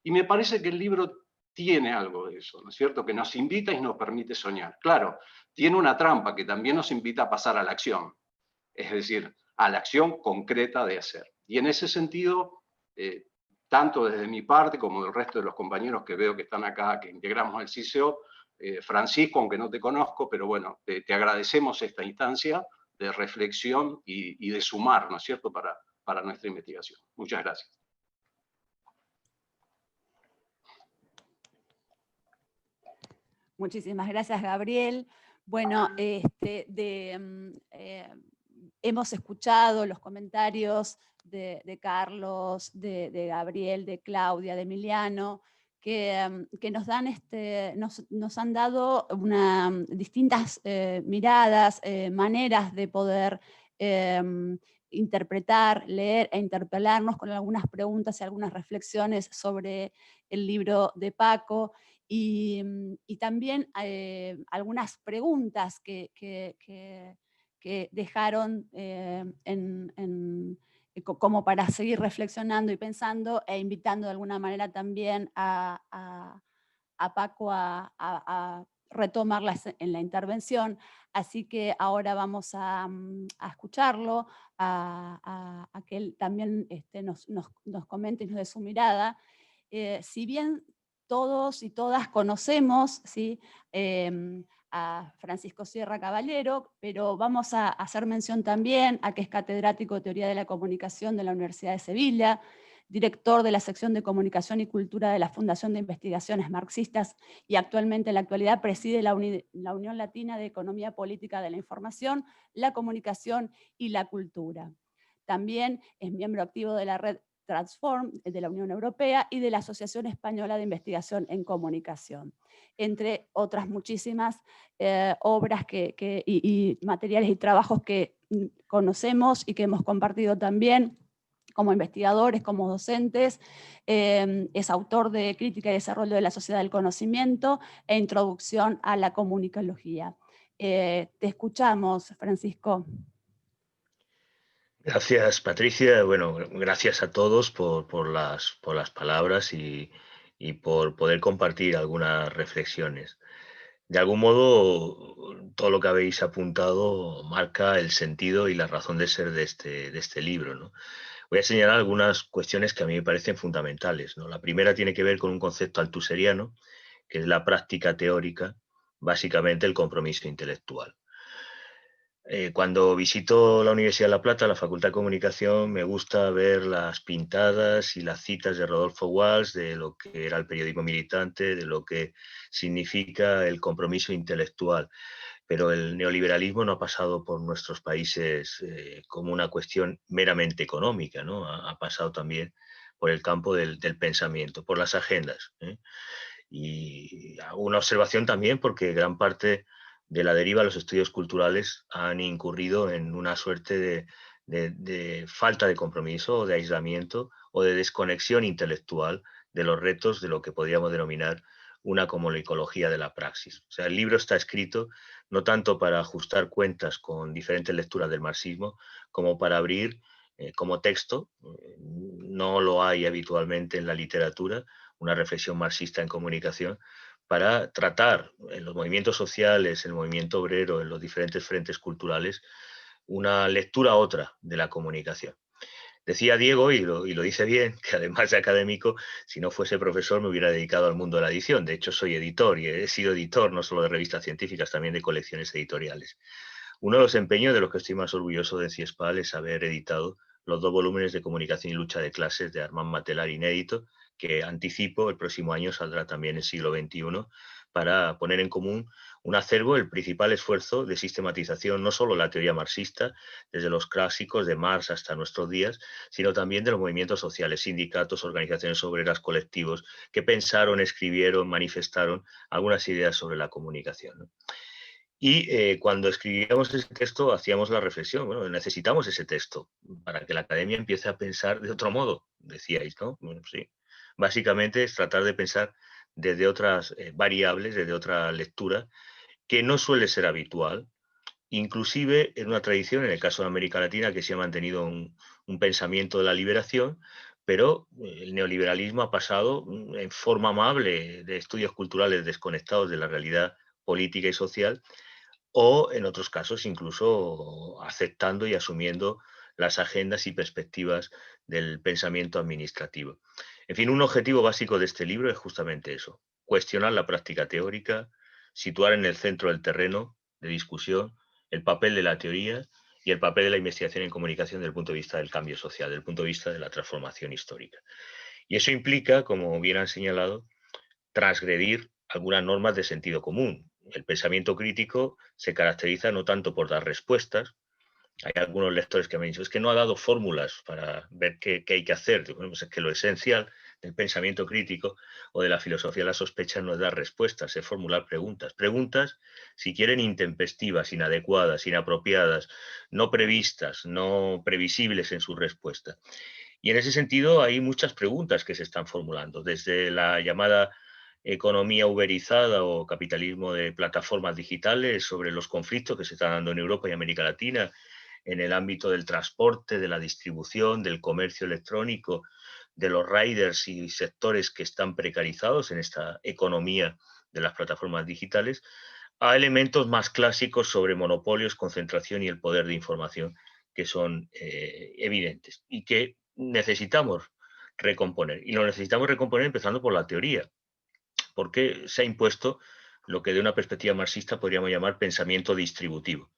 Y me parece que el libro tiene algo de eso, ¿no es cierto? Que nos invita y nos permite soñar. Claro, tiene una trampa que también nos invita a pasar a la acción, es decir, a la acción concreta de hacer. Y en ese sentido, tanto desde mi parte como del resto de los compañeros que veo que están acá, que integramos el CICEO, Francisco, aunque no te conozco, pero bueno, te agradecemos esta instancia de reflexión y de sumar, ¿no es cierto?, para nuestra investigación. Muchas gracias. Muchísimas gracias, Gabriel. Bueno, hemos escuchado los comentarios de Carlos, de Gabriel, de Claudia, de Emiliano, que nos han dado distintas miradas, maneras de poder interpretar, leer e interpelarnos con algunas preguntas y algunas reflexiones sobre el libro de Paco. Y también algunas preguntas que dejaron como para seguir reflexionando y pensando e invitando de alguna manera también a Paco a retomarlas en la intervención. Así que ahora vamos a escucharlo, a que él también nos comente y nos dé su mirada. Si bien todos y todas conocemos, ¿sí? A Francisco Sierra Caballero, pero vamos a hacer mención también a que es catedrático de Teoría de la Comunicación de la Universidad de Sevilla, director de la sección de Comunicación y Cultura de la Fundación de Investigaciones Marxistas y actualmente en la actualidad preside la Unión Latina de Economía Política de la Información, la Comunicación y la Cultura. También es miembro activo de la red Transform de la Unión Europea y de la Asociación Española de Investigación en Comunicación, entre otras muchísimas obras y materiales y trabajos que conocemos y que hemos compartido también como investigadores, como docentes. Es autor de Crítica y Desarrollo de la Sociedad del Conocimiento e Introducción a la Comunicología. Te escuchamos, Francisco. Gracias, Patricia. Bueno, gracias a todos por las palabras y por poder compartir algunas reflexiones. De algún modo, todo lo que habéis apuntado marca el sentido y la razón de ser de este libro, ¿no? Voy a señalar algunas cuestiones que a mí me parecen fundamentales, ¿no? La primera tiene que ver con un concepto altuseriano, que es la práctica teórica, básicamente el compromiso intelectual. Cuando visito la Universidad de La Plata, la Facultad de Comunicación, me gusta ver las pintadas y las citas de Rodolfo Walsh de lo que era el periodismo militante, de lo que significa el compromiso intelectual. Pero el neoliberalismo no ha pasado por nuestros países como una cuestión meramente económica, ¿no? Ha pasado también por el campo del pensamiento, por las agendas, ¿eh? Y una observación también porque gran parte de la deriva de los estudios culturales han incurrido en una suerte de falta de compromiso o de aislamiento o de desconexión intelectual de los retos de lo que podríamos denominar una comunicología de la praxis. O sea, el libro está escrito no tanto para ajustar cuentas con diferentes lecturas del marxismo, como para abrir como texto, no lo hay habitualmente en la literatura, una reflexión marxista en comunicación, para tratar en los movimientos sociales, en el movimiento obrero, en los diferentes frentes culturales, una lectura otra de la comunicación. Decía Diego, y lo dice bien, que además de académico, si no fuese profesor me hubiera dedicado al mundo de la edición. De hecho, soy editor y he sido editor no solo de revistas científicas, también de colecciones editoriales. Uno de los empeños de los que estoy más orgulloso de CIESPAL es haber editado los 2 volúmenes de Comunicación y Lucha de Clases de Armand Matelar inédito, que anticipo, el próximo año saldrá también en siglo XXI, para poner en común un acervo, el principal esfuerzo de sistematización, no solo de la teoría marxista, desde los clásicos de Marx hasta nuestros días, sino también de los movimientos sociales, sindicatos, organizaciones obreras, colectivos, que pensaron, escribieron, manifestaron algunas ideas sobre la comunicación, ¿no? Y cuando escribíamos ese texto hacíamos la reflexión, bueno, necesitamos ese texto para que la academia empiece a pensar de otro modo, decíais, ¿no? Bueno, sí. Básicamente es tratar de pensar desde otras variables, desde otra lectura, que no suele ser habitual, inclusive en una tradición, en el caso de América Latina, que se ha mantenido un pensamiento de la liberación, pero el neoliberalismo ha pasado en forma amable de estudios culturales desconectados de la realidad política y social, o en otros casos incluso aceptando y asumiendo las agendas y perspectivas del pensamiento administrativo. En fin, un objetivo básico de este libro es justamente eso: cuestionar la práctica teórica, situar en el centro del terreno de discusión el papel de la teoría y el papel de la investigación en comunicación desde el punto de vista del cambio social, desde el punto de vista de la transformación histórica. Y eso implica, como bien han señalado, transgredir algunas normas de sentido común. El pensamiento crítico se caracteriza no tanto por dar respuestas. Hay algunos lectores que me han dicho, es que no ha dado fórmulas para ver qué hay que hacer. Bueno, pues es que lo esencial del pensamiento crítico o de la filosofía de la sospecha no es dar respuestas, es formular preguntas. Preguntas, si quieren, intempestivas, inadecuadas, inapropiadas, no previstas, no previsibles en su respuesta. Y en ese sentido hay muchas preguntas que se están formulando, desde la llamada economía uberizada o capitalismo de plataformas digitales, sobre los conflictos que se están dando en Europa y América Latina en el ámbito del transporte, de la distribución, del comercio electrónico, de los riders y sectores que están precarizados en esta economía de las plataformas digitales, a elementos más clásicos sobre monopolios, concentración y el poder de información, que son evidentes y que necesitamos recomponer. Y lo necesitamos recomponer empezando por la teoría. porque se ha impuesto lo que de una perspectiva marxista podríamos llamar pensamiento distributivo.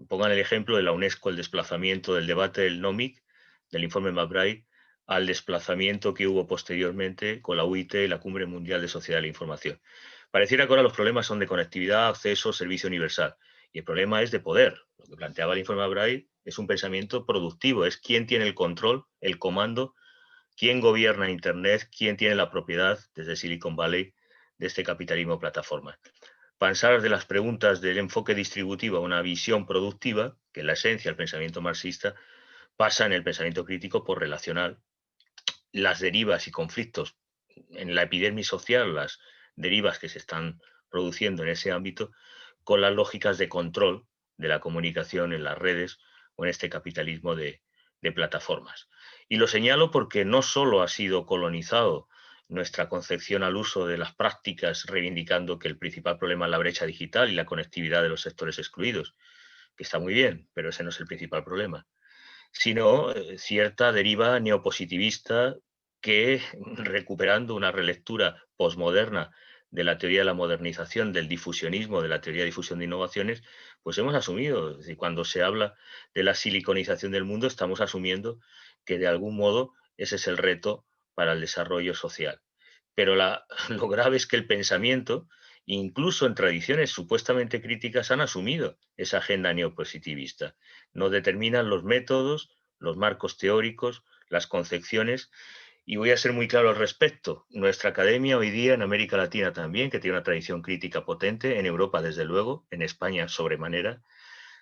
Pongan el ejemplo de la UNESCO, el desplazamiento del debate del NOMIC, del informe McBride, al desplazamiento que hubo posteriormente con la UIT y la Cumbre Mundial de Sociedad de la Información. Pareciera que ahora los problemas son de conectividad, acceso, servicio universal. Y el problema es de poder. Lo que planteaba el informe McBride es un pensamiento productivo, es quién tiene el control, el comando, quién gobierna Internet, quién tiene la propiedad desde Silicon Valley de este capitalismo plataforma. Pasar de las preguntas del enfoque distributivo a una visión productiva, que es la esencia del pensamiento marxista, pasa en el pensamiento crítico por relacionar las derivas y conflictos en la epidermis social, las derivas que se están produciendo en ese ámbito, con las lógicas de control de la comunicación en las redes o en este capitalismo de plataformas. Y lo señalo porque no solo ha sido colonizado nuestra concepción al uso de las prácticas, reivindicando que el principal problema es la brecha digital y la conectividad de los sectores excluidos, que está muy bien, pero ese no es el principal problema, sino cierta deriva neopositivista que, recuperando una relectura posmoderna de la teoría de la modernización, del difusionismo, de la teoría de difusión de innovaciones, pues hemos asumido, es decir, cuando se habla de la siliconización del mundo, estamos asumiendo que de algún modo ese es el reto para el desarrollo social. Pero lo grave es que el pensamiento, incluso en tradiciones supuestamente críticas, han asumido esa agenda neopositivista. No determinan los métodos, los marcos teóricos, las concepciones. Y voy a ser muy claro al respecto. Nuestra academia hoy día, en América Latina también, que tiene una tradición crítica potente, en Europa desde luego, en España sobremanera,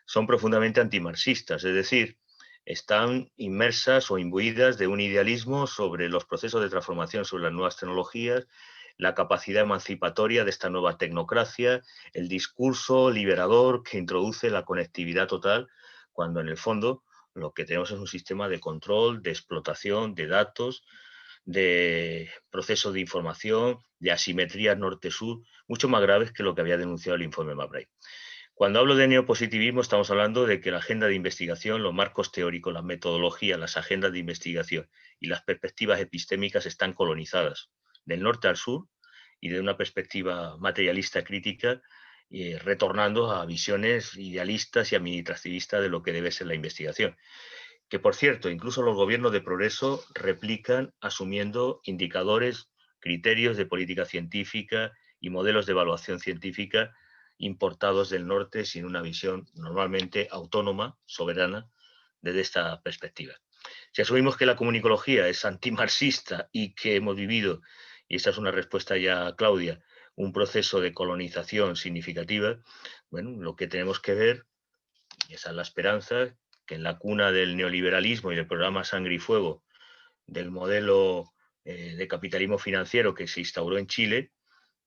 son profundamente antimarxistas, es decir, están inmersas o imbuidas de un idealismo sobre los procesos de transformación, sobre las nuevas tecnologías, la capacidad emancipatoria de esta nueva tecnocracia, el discurso liberador que introduce la conectividad total, cuando en el fondo lo que tenemos es un sistema de control, de explotación de datos, de procesos de información, de asimetrías norte-sur, mucho más graves que lo que había denunciado el informe McBride. Cuando hablo de neopositivismo, estamos hablando de que la agenda de investigación, los marcos teóricos, las metodologías, las agendas de investigación y las perspectivas epistémicas están colonizadas del norte al sur y de una perspectiva materialista crítica, retornando a visiones idealistas y administrativistas de lo que debe ser la investigación. Que, por cierto, incluso los gobiernos de progreso replican asumiendo indicadores, criterios de política científica y modelos de evaluación científica importados del norte sin una visión normalmente autónoma, soberana, desde esta perspectiva. Si asumimos que la comunicología es antimarxista y que hemos vivido, y esta es una respuesta ya, Claudia, un proceso de colonización significativa, bueno, lo que tenemos que ver, y esa es la esperanza, que en la cuna del neoliberalismo y del programa Sangre y Fuego, del modelo de capitalismo financiero que se instauró en Chile,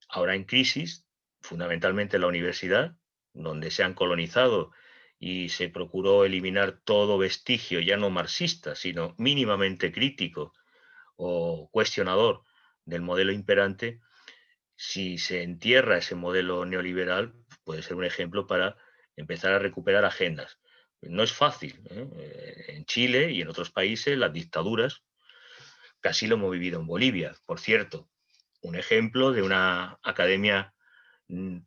ahora en crisis, fundamentalmente en la universidad, donde se han colonizado y se procuró eliminar todo vestigio, ya no marxista, sino mínimamente crítico o cuestionador del modelo imperante. Si se entierra ese modelo neoliberal, puede ser un ejemplo para empezar a recuperar agendas. No es fácil, ¿eh? En Chile y en otros países, las dictaduras, casi lo hemos vivido en Bolivia, por cierto, un ejemplo de una academia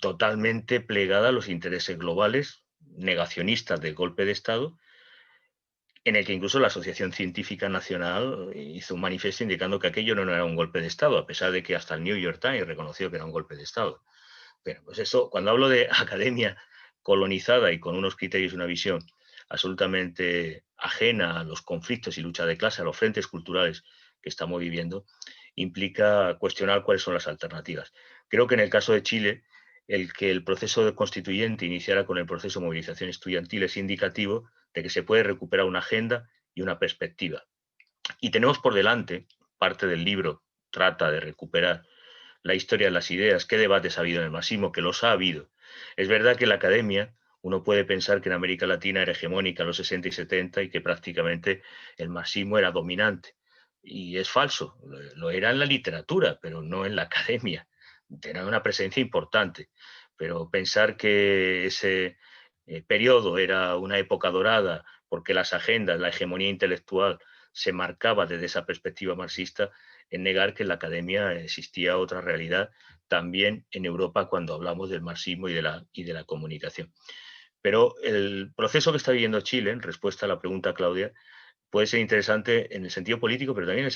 totalmente plegada a los intereses globales, negacionistas del golpe de Estado, en el que incluso la Asociación Científica Nacional hizo un manifiesto indicando que aquello no era un golpe de Estado, a pesar de que hasta el New York Times reconoció que era un golpe de Estado. Pero pues eso, cuando hablo de academia colonizada y con unos criterios y una visión absolutamente ajena a los conflictos y lucha de clase, a los frentes culturales que estamos viviendo, implica cuestionar cuáles son las alternativas. Creo que en el caso de Chile, el que el proceso constituyente iniciara con el proceso de movilización estudiantil es indicativo de que se puede recuperar una agenda y una perspectiva. Y tenemos por delante, parte del libro trata de recuperar la historia de las ideas, qué debates ha habido en el marxismo, que los ha habido. Es verdad que la academia, uno puede pensar que en América Latina era hegemónica en los 60 y 70 y que prácticamente el marxismo era dominante. Y es falso, lo era en la literatura, pero no en la academia. Tenía una presencia importante. Pero pensar que ese periodo era una época dorada porque las agendas, la hegemonía intelectual se marcaba desde esa perspectiva marxista, en negar que en la academia existía otra realidad también en Europa cuando hablamos del marxismo y de la comunicación. Pero el proceso que está viviendo Chile, en respuesta a la pregunta, Claudia, puede ser interesante en el sentido político, pero también en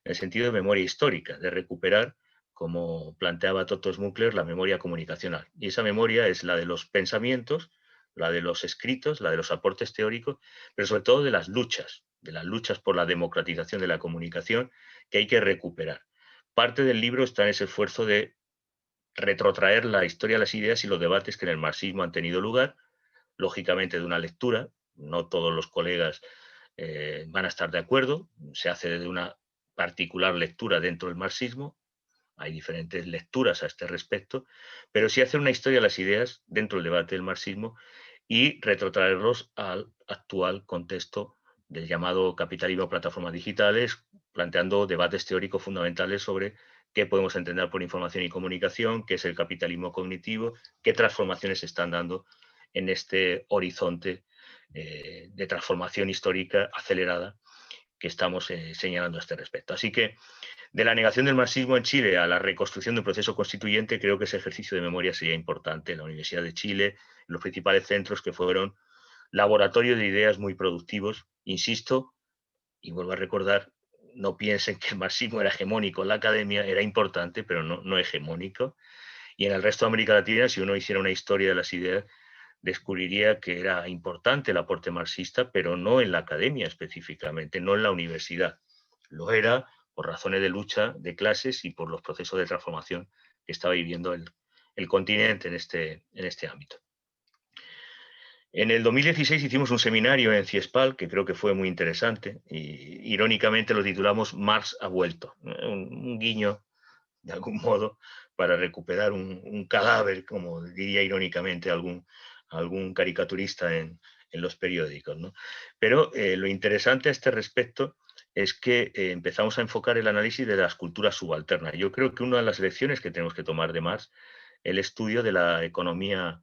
el sentido de memoria histórica, de recuperar, como planteaba Toto Smukler, la memoria comunicacional. Y esa memoria es la de los pensamientos, la de los escritos, la de los aportes teóricos, pero sobre todo de las luchas por la democratización de la comunicación que hay que recuperar. Parte del libro está en ese esfuerzo de retrotraer la historia de las ideas y los debates que en el marxismo han tenido lugar, lógicamente de una lectura, no todos los colegas van a estar de acuerdo, se hace desde una particular lectura dentro del marxismo, hay diferentes lecturas a este respecto, pero sí hacer una historia de las ideas dentro del debate del marxismo y retrotraerlos al actual contexto del llamado capitalismo plataformas digitales, planteando debates teóricos fundamentales sobre qué podemos entender por información y comunicación, qué es el capitalismo cognitivo, qué transformaciones se están dando en este horizonte de transformación histórica acelerada que estamos señalando a este respecto. Así que, de la negación del marxismo en Chile a la reconstrucción de un proceso constituyente, creo que ese ejercicio de memoria sería importante en la Universidad de Chile, en los principales centros que fueron laboratorios de ideas muy productivos. Insisto, y vuelvo a recordar, no piensen que el marxismo era hegemónico en la academia, era importante, pero no hegemónico. Y en el resto de América Latina, si uno hiciera una historia de las ideas, descubriría que era importante el aporte marxista, pero no en la academia específicamente, no en la universidad. Lo era por razones de lucha de clases y por los procesos de transformación que estaba viviendo el continente en este ámbito. En el 2016 hicimos un seminario en CIESPAL, que creo que fue muy interesante, y irónicamente lo titulamos Marx ha vuelto, un guiño, de algún modo, para recuperar un cadáver, como diría irónicamente algún caricaturista en los periódicos, ¿no? Pero lo interesante a este respecto es que empezamos a enfocar el análisis de las culturas subalternas. Yo creo que una de las lecciones que tenemos que tomar de Marx, el estudio de la economía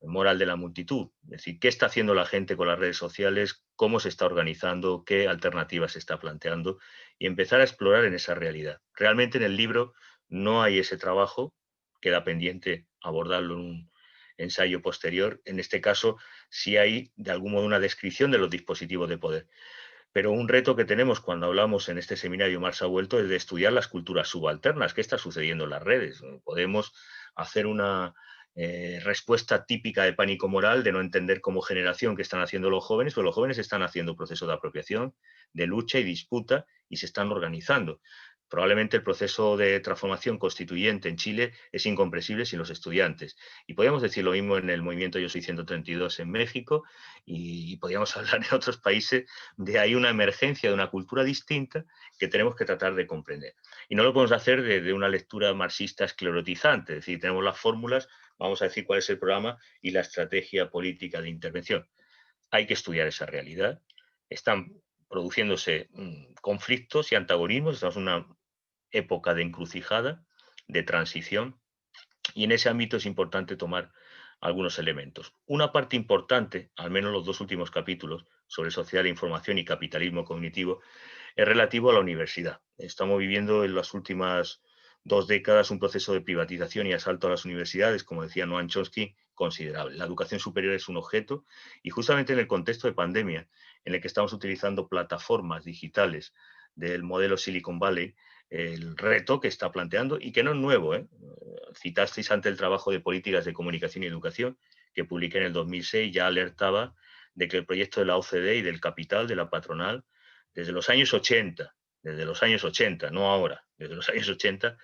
moral de la multitud, es decir, qué está haciendo la gente con las redes sociales, cómo se está organizando, qué alternativas se está planteando y empezar a explorar en esa realidad. Realmente en el libro no hay ese trabajo, queda pendiente abordarlo en un ensayo posterior. En este caso, sí hay de algún modo una descripción de los dispositivos de poder. Pero un reto que tenemos cuando hablamos en este seminario Marx ha vuelto es de estudiar las culturas subalternas, qué está sucediendo en las redes. Podemos hacer una respuesta típica de pánico moral, de no entender como generación qué están haciendo los jóvenes, pero los jóvenes están haciendo procesos de apropiación, de lucha y disputa y se están organizando. Probablemente el proceso de transformación constituyente en Chile es incomprensible sin los estudiantes. Y podríamos decir lo mismo en el movimiento Yo Soy 132 en México y podríamos hablar en otros países de ahí una emergencia de una cultura distinta que tenemos que tratar de comprender. Y no lo podemos hacer desde una lectura marxista esclerotizante, es decir, tenemos las fórmulas, vamos a decir cuál es el programa y la estrategia política de intervención. Hay que estudiar esa realidad. Están produciéndose conflictos y antagonismos, estamos en una época de encrucijada, de transición, y en ese ámbito es importante tomar algunos elementos. Una parte importante, al menos los dos últimos capítulos, sobre sociedad de información y capitalismo cognitivo, es relativo a la universidad. Estamos viviendo en las últimas 2 décadas un proceso de privatización y asalto a las universidades, como decía Noam Chomsky, considerable. La educación superior es un objeto y justamente en el contexto de pandemia, en el que estamos utilizando plataformas digitales del modelo Silicon Valley, el reto que está planteando y que no es nuevo. Citasteis ante el trabajo de políticas de comunicación y educación que publiqué en el 2006, ya alertaba de que el proyecto de la OCDE y del capital, de la patronal, desde los años 80, no ahora, desde los años 80,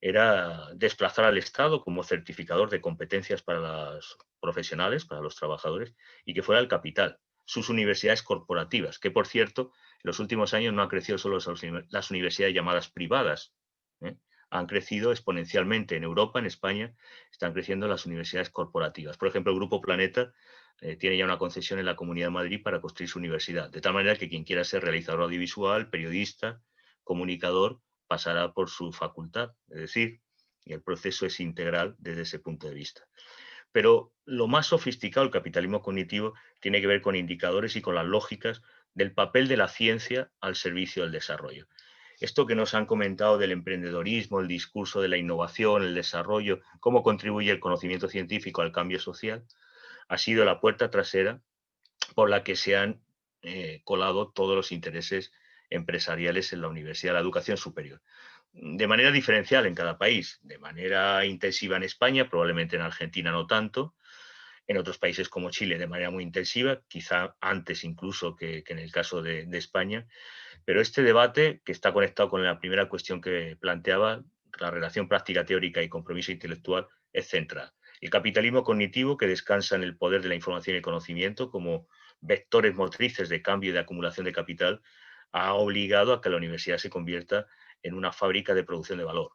era desplazar al Estado como certificador de competencias para los profesionales, para los trabajadores, y que fuera el capital, sus universidades corporativas, que por cierto, en los últimos años no han crecido solo las universidades llamadas privadas, han crecido exponencialmente en Europa, en España, están creciendo las universidades corporativas. Por ejemplo, el Grupo Planeta tiene ya una concesión en la Comunidad de Madrid para construir su universidad, de tal manera que quien quiera ser realizador audiovisual, periodista, comunicador, pasará por su facultad, es decir, el proceso es integral desde ese punto de vista. Pero lo más sofisticado del capitalismo cognitivo tiene que ver con indicadores y con las lógicas del papel de la ciencia al servicio del desarrollo. esto que nos han comentado del emprendedorismo, el discurso de la innovación, el desarrollo, cómo contribuye el conocimiento científico al cambio social, ha sido la puerta trasera por la que se han colado todos los intereses empresariales en la universidad, la educación superior. De manera diferencial en cada país, de manera intensiva en España, probablemente en Argentina no tanto, en otros países como Chile de manera muy intensiva, quizá antes incluso que en el caso de España, pero este debate, que está conectado con la primera cuestión que planteaba, la relación práctica teórica y compromiso intelectual, es central. El capitalismo cognitivo, que descansa en el poder de la información y el conocimiento como vectores motrices de cambio y de acumulación de capital, ha obligado a que la universidad se convierta en una fábrica de producción de valor.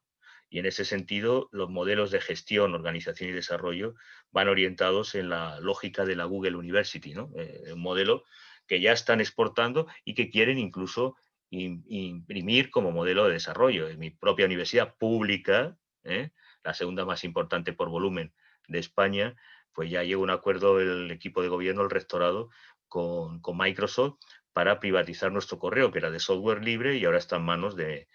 Y en ese sentido, los modelos de gestión, organización y desarrollo van orientados en la lógica de la Google University, ¿no? Un modelo que ya están exportando y que quieren incluso imprimir como modelo de desarrollo. En mi propia universidad pública, la segunda más importante por volumen de España, pues ya llegó a un acuerdo el equipo de gobierno, el rectorado, con Microsoft para privatizar nuestro correo, que era de software libre y ahora está en manos de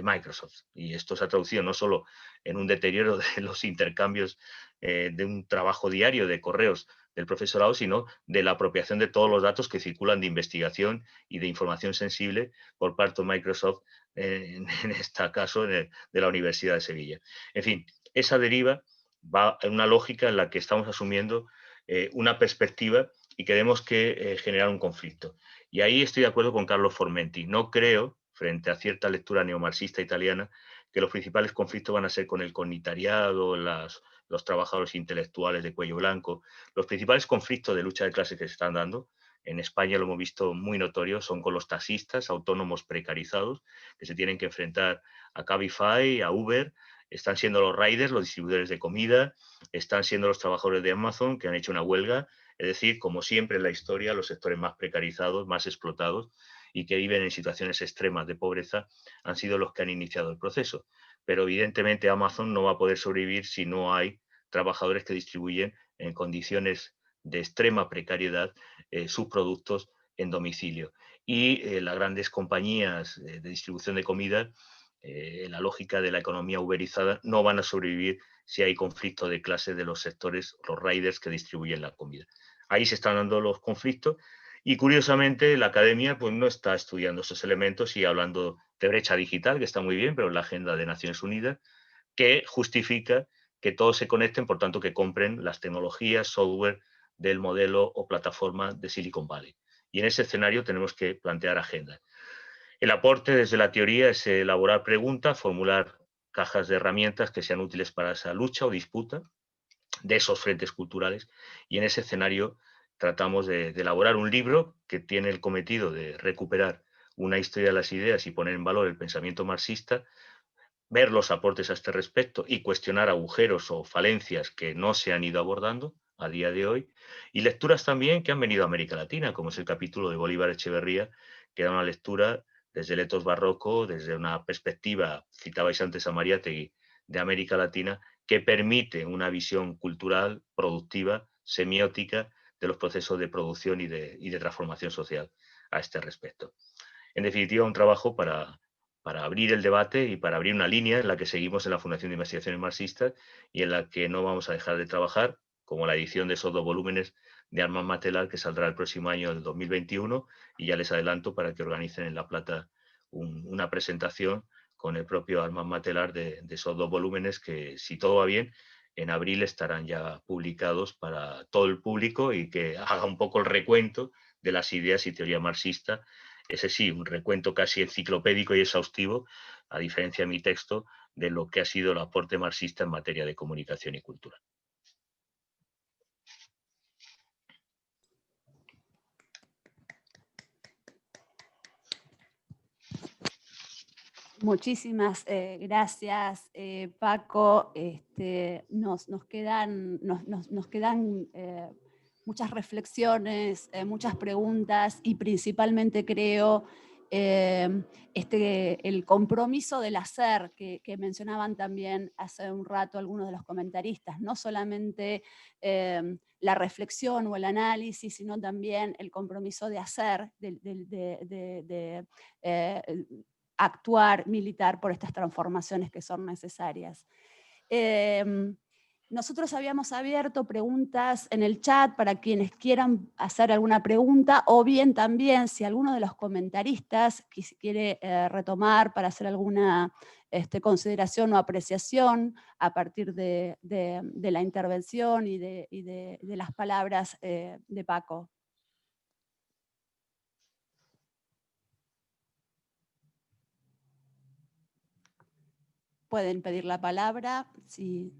Microsoft. Y esto se ha traducido no solo en un deterioro de los intercambios de un trabajo diario de correos del profesorado, sino de la apropiación de todos los datos que circulan de investigación y de información sensible por parte de Microsoft, en este caso de la Universidad de Sevilla. En fin, esa deriva va en una lógica en la que estamos asumiendo una perspectiva y tenemos que generar un conflicto. Y ahí estoy de acuerdo con Carlos Formenti. No creo, frente a cierta lectura neomarxista italiana, que los principales conflictos van a ser con el comunitariado, los trabajadores intelectuales de cuello blanco. Los principales conflictos de lucha de clases que se están dando, en España lo hemos visto muy notorio, son con los taxistas autónomos precarizados, que se tienen que enfrentar a Cabify, a Uber. Están siendo los riders, los distribuidores de comida, están siendo los trabajadores de Amazon, que han hecho una huelga. Es decir, como siempre en la historia, los sectores más precarizados, más explotados y que viven en situaciones extremas de pobreza han sido los que han iniciado el proceso. Pero evidentemente Amazon no va a poder sobrevivir si no hay trabajadores que distribuyen en condiciones de extrema precariedad sus productos en domicilio. Y las grandes compañías de distribución de comida, la lógica de la economía uberizada, no van a sobrevivir si hay conflicto de clase de los sectores, los riders que distribuyen la comida. Ahí se están dando los conflictos y curiosamente la academia pues, no está estudiando esos elementos y hablando de brecha digital, que está muy bien, pero en la agenda de Naciones Unidas, que justifica que todos se conecten, por tanto que compren las tecnologías, software del modelo o plataforma de Silicon Valley. Y en ese escenario tenemos que plantear agendas. El aporte desde la teoría es elaborar preguntas, formular cajas de herramientas que sean útiles para esa lucha o disputa de esos frentes culturales y en ese escenario tratamos de elaborar un libro que tiene el cometido de recuperar una historia de las ideas y poner en valor el pensamiento marxista, ver los aportes a este respecto y cuestionar agujeros o falencias que no se han ido abordando a día de hoy, y lecturas también que han venido a América Latina, como es el capítulo de Bolívar Echeverría, que da una lectura desde el etos barroco, desde una perspectiva, citabais antes a Mariátegui, de América Latina, que permite una visión cultural, productiva, semiótica, de los procesos de producción y de transformación social a este respecto. En definitiva, un trabajo para abrir el debate y para abrir una línea en la que seguimos en la Fundación de Investigaciones Marxistas y en la que no vamos a dejar de trabajar, como la edición de esos 2 volúmenes de Armand Matelar, que saldrá el próximo año, el 2021, y ya les adelanto para que organicen en La Plata una presentación con el propio Armand Matelar de esos 2 volúmenes que, si todo va bien, en abril estarán ya publicados para todo el público y que haga un poco el recuento de las ideas y teoría marxista. Ese sí, un recuento casi enciclopédico y exhaustivo, a diferencia de mi texto, de lo que ha sido el aporte marxista en materia de comunicación y cultura. Muchísimas gracias, Paco. Nos quedan muchas reflexiones, muchas preguntas y principalmente creo el compromiso del hacer que mencionaban también hace un rato algunos de los comentaristas, no solamente la reflexión o el análisis, sino también el compromiso de hacer, actuar, militar por estas transformaciones que son necesarias. Nosotros habíamos abierto preguntas en el chat para quienes quieran hacer alguna pregunta, o bien también si alguno de los comentaristas quiere retomar para hacer alguna consideración o apreciación a partir de la intervención y de las palabras de Paco. Pueden pedir la palabra si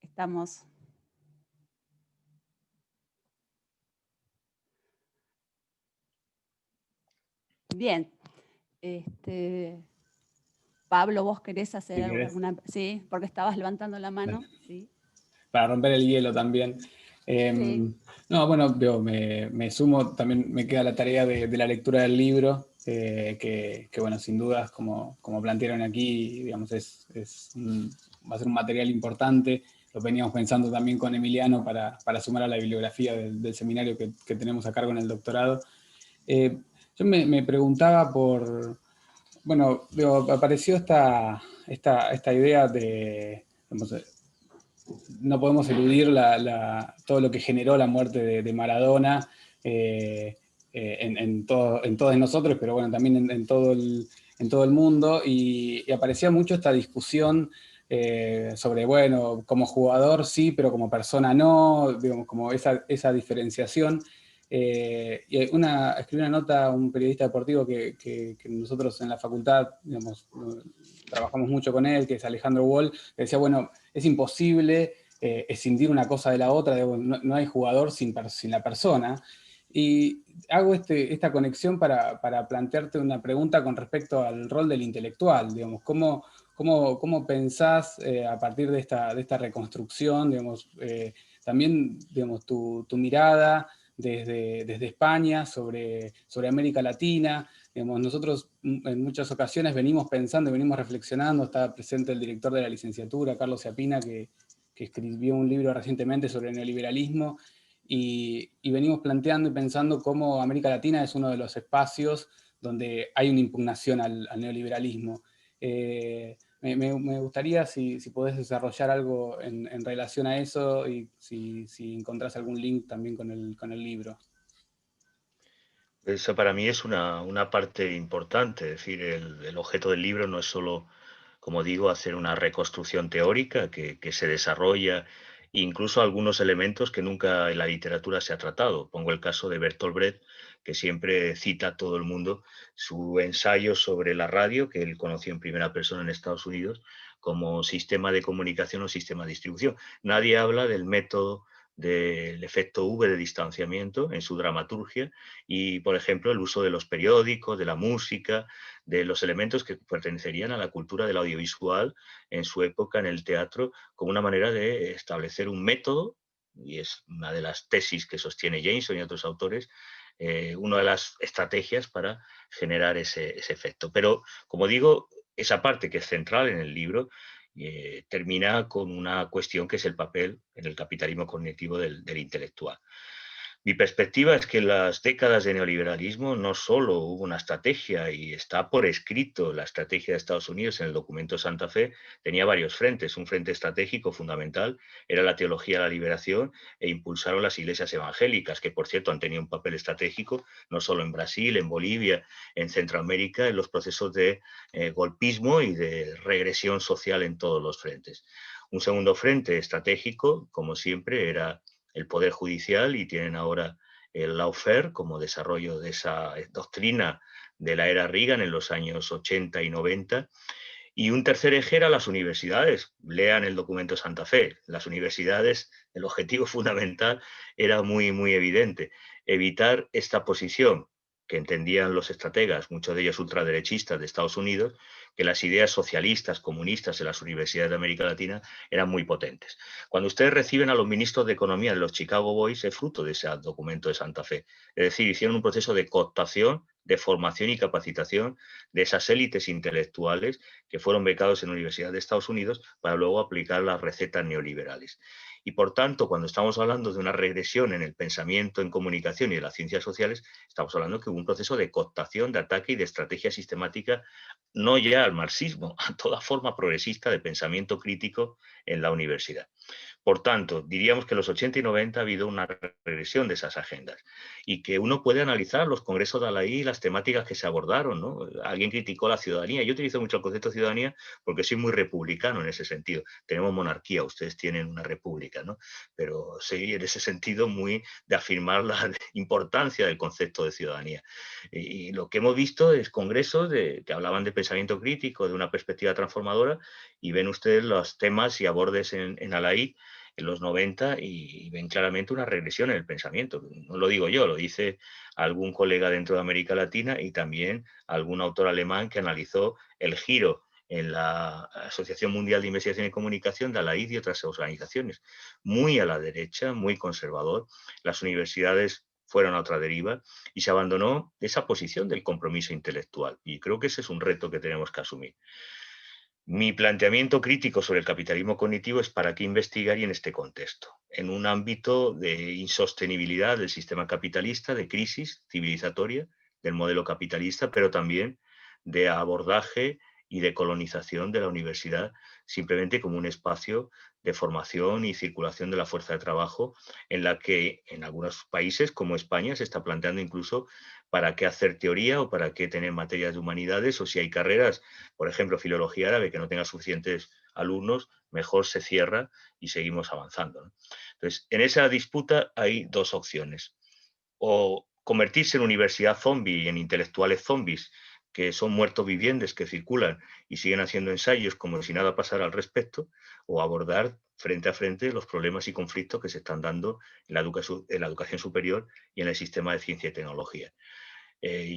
estamos. Bien. Pablo, ¿vos querés hacer alguna? Sí, porque estabas levantando la mano. Sí. Para romper el hielo también. Sí. No, bueno, me sumo, también me queda la tarea de la lectura del libro, que bueno, sin dudas, como plantearon aquí, digamos, va a ser un material importante. Lo veníamos pensando también con Emiliano para sumar a la bibliografía del seminario que tenemos a cargo en el doctorado. Yo me preguntaba por, bueno, apareció esta idea de, digamos, no podemos eludir todo lo que generó la muerte de Maradona en todos nosotros, pero bueno, también en todo el mundo, y aparecía mucho esta discusión sobre, bueno, como jugador sí, pero como persona no, digamos, como esa diferenciación. Y escribí una nota a un periodista deportivo que nosotros en la facultad, digamos, trabajamos mucho con él, que es Alejandro Wall, que decía, bueno, es imposible escindir una cosa de la otra, no hay jugador sin la persona. Y hago esta conexión para plantearte una pregunta con respecto al rol del intelectual, digamos, ¿cómo pensás a partir de esta reconstrucción, digamos, también, digamos, tu mirada desde España sobre América Latina? Digamos, nosotros en muchas ocasiones venimos pensando, venimos reflexionando, está presente el director de la licenciatura, Carlos Ciapina, que escribió un libro recientemente sobre el neoliberalismo, y venimos planteando y pensando cómo América Latina es uno de los espacios donde hay una impugnación al neoliberalismo. Me gustaría si podés desarrollar algo en relación a eso, y si encontrás algún link también con el libro. Eso para mí es una parte importante, es decir, el objeto del libro no es solo, como digo, hacer una reconstrucción teórica que se desarrolla, incluso algunos elementos que nunca en la literatura se ha tratado. Pongo el caso de Bertolt Brecht, que siempre cita a todo el mundo su ensayo sobre la radio, que él conoció en primera persona en Estados Unidos, como sistema de comunicación o sistema de distribución. Nadie habla del método del efecto V de distanciamiento en su dramaturgia y, por ejemplo, el uso de los periódicos, de la música, de los elementos que pertenecerían a la cultura del audiovisual en su época en el teatro, como una manera de establecer un método, y es una de las tesis que sostiene Jameson y otros autores, una de las estrategias para generar ese efecto. Pero, como digo, esa parte que es central en el libro termina con una cuestión que es el papel en el capitalismo cognitivo del intelectual. Mi perspectiva es que en las décadas de neoliberalismo no solo hubo una estrategia, y está por escrito la estrategia de Estados Unidos en el documento Santa Fe, tenía varios frentes. Un frente estratégico fundamental era la teología de la liberación, e impulsaron las iglesias evangélicas, que por cierto han tenido un papel estratégico no solo en Brasil, en Bolivia, en Centroamérica, en los procesos de golpismo y de regresión social en todos los frentes. Un segundo frente estratégico, como siempre, era el Poder Judicial, y tienen ahora el lawfare como desarrollo de esa doctrina de la era Reagan en los años 80 y 90. Y un tercer eje era las universidades. Lean el documento Santa Fe. Las universidades, el objetivo fundamental era muy, muy evidente: evitar esta posición que entendían los estrategas, muchos de ellos ultraderechistas de Estados Unidos, que las ideas socialistas, comunistas en las universidades de América Latina eran muy potentes. Cuando ustedes reciben a los ministros de Economía de los Chicago Boys, es fruto de ese documento de Santa Fe. Es decir, hicieron un proceso de cooptación de formación y capacitación de esas élites intelectuales que fueron becados en la Universidad de Estados Unidos para luego aplicar las recetas neoliberales. Y por tanto, cuando estamos hablando de una regresión en el pensamiento en comunicación y de las ciencias sociales, estamos hablando que hubo un proceso de cooptación, de ataque y de estrategia sistemática, no ya al marxismo, a toda forma progresista de pensamiento crítico en la universidad. Por tanto, diríamos que en los 80 y 90 ha habido una regresión de esas agendas y que uno puede analizar los congresos de Alaí y las temáticas que se abordaron, ¿no? Alguien criticó la ciudadanía. Yo utilizo mucho el concepto de ciudadanía porque soy muy republicano en ese sentido. Tenemos monarquía, ustedes tienen una república, ¿no? Pero soy en ese sentido muy de afirmar la importancia del concepto de ciudadanía. Y lo que hemos visto es congresos que hablaban de pensamiento crítico, de una perspectiva transformadora, y ven ustedes los temas y abordes en Alaí en los 90 y ven claramente una regresión en el pensamiento. No lo digo yo, lo dice algún colega dentro de América Latina y también algún autor alemán que analizó el giro en la Asociación Mundial de Investigación y Comunicación de Alaí y otras organizaciones. Muy a la derecha, muy conservador. Las universidades fueron a otra deriva y se abandonó esa posición del compromiso intelectual. Y creo que ese es un reto que tenemos que asumir. Mi planteamiento crítico sobre el capitalismo cognitivo es para qué investigar y en este contexto, en un ámbito de insostenibilidad del sistema capitalista, de crisis civilizatoria del modelo capitalista, pero también de abordaje y de colonización de la universidad, simplemente como un espacio de formación y circulación de la fuerza de trabajo, en la que en algunos países como España se está planteando incluso para qué hacer teoría o para qué tener materias de humanidades, o si hay carreras, por ejemplo, filología árabe, que no tenga suficientes alumnos, mejor se cierra y seguimos avanzando, ¿no? Entonces, en esa disputa hay dos opciones: o convertirse en universidad zombie y en intelectuales zombies, que son muertos vivientes que circulan y siguen haciendo ensayos como si nada pasara al respecto, o abordar frente a frente los problemas y conflictos que se están dando en la educación superior y en el sistema de ciencia y tecnología.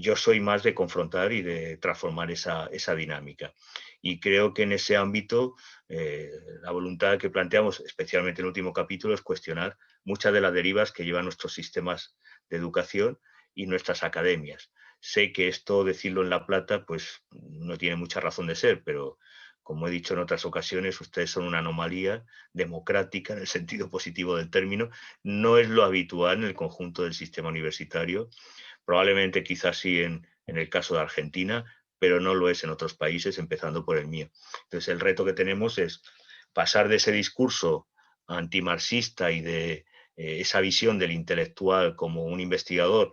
Yo soy más de confrontar y de transformar esa dinámica. Y creo que en ese ámbito la voluntad que planteamos, especialmente en el último capítulo, es cuestionar muchas de las derivas que llevan nuestros sistemas de educación y nuestras academias. Sé que esto, decirlo en La Plata, pues no tiene mucha razón de ser, pero como he dicho en otras ocasiones, ustedes son una anomalía democrática en el sentido positivo del término. No es lo habitual en el conjunto del sistema universitario. Probablemente quizás sí en el caso de Argentina, pero no lo es en otros países, empezando por el mío. Entonces el reto que tenemos es pasar de ese discurso antimarxista y de esa visión del intelectual como un investigador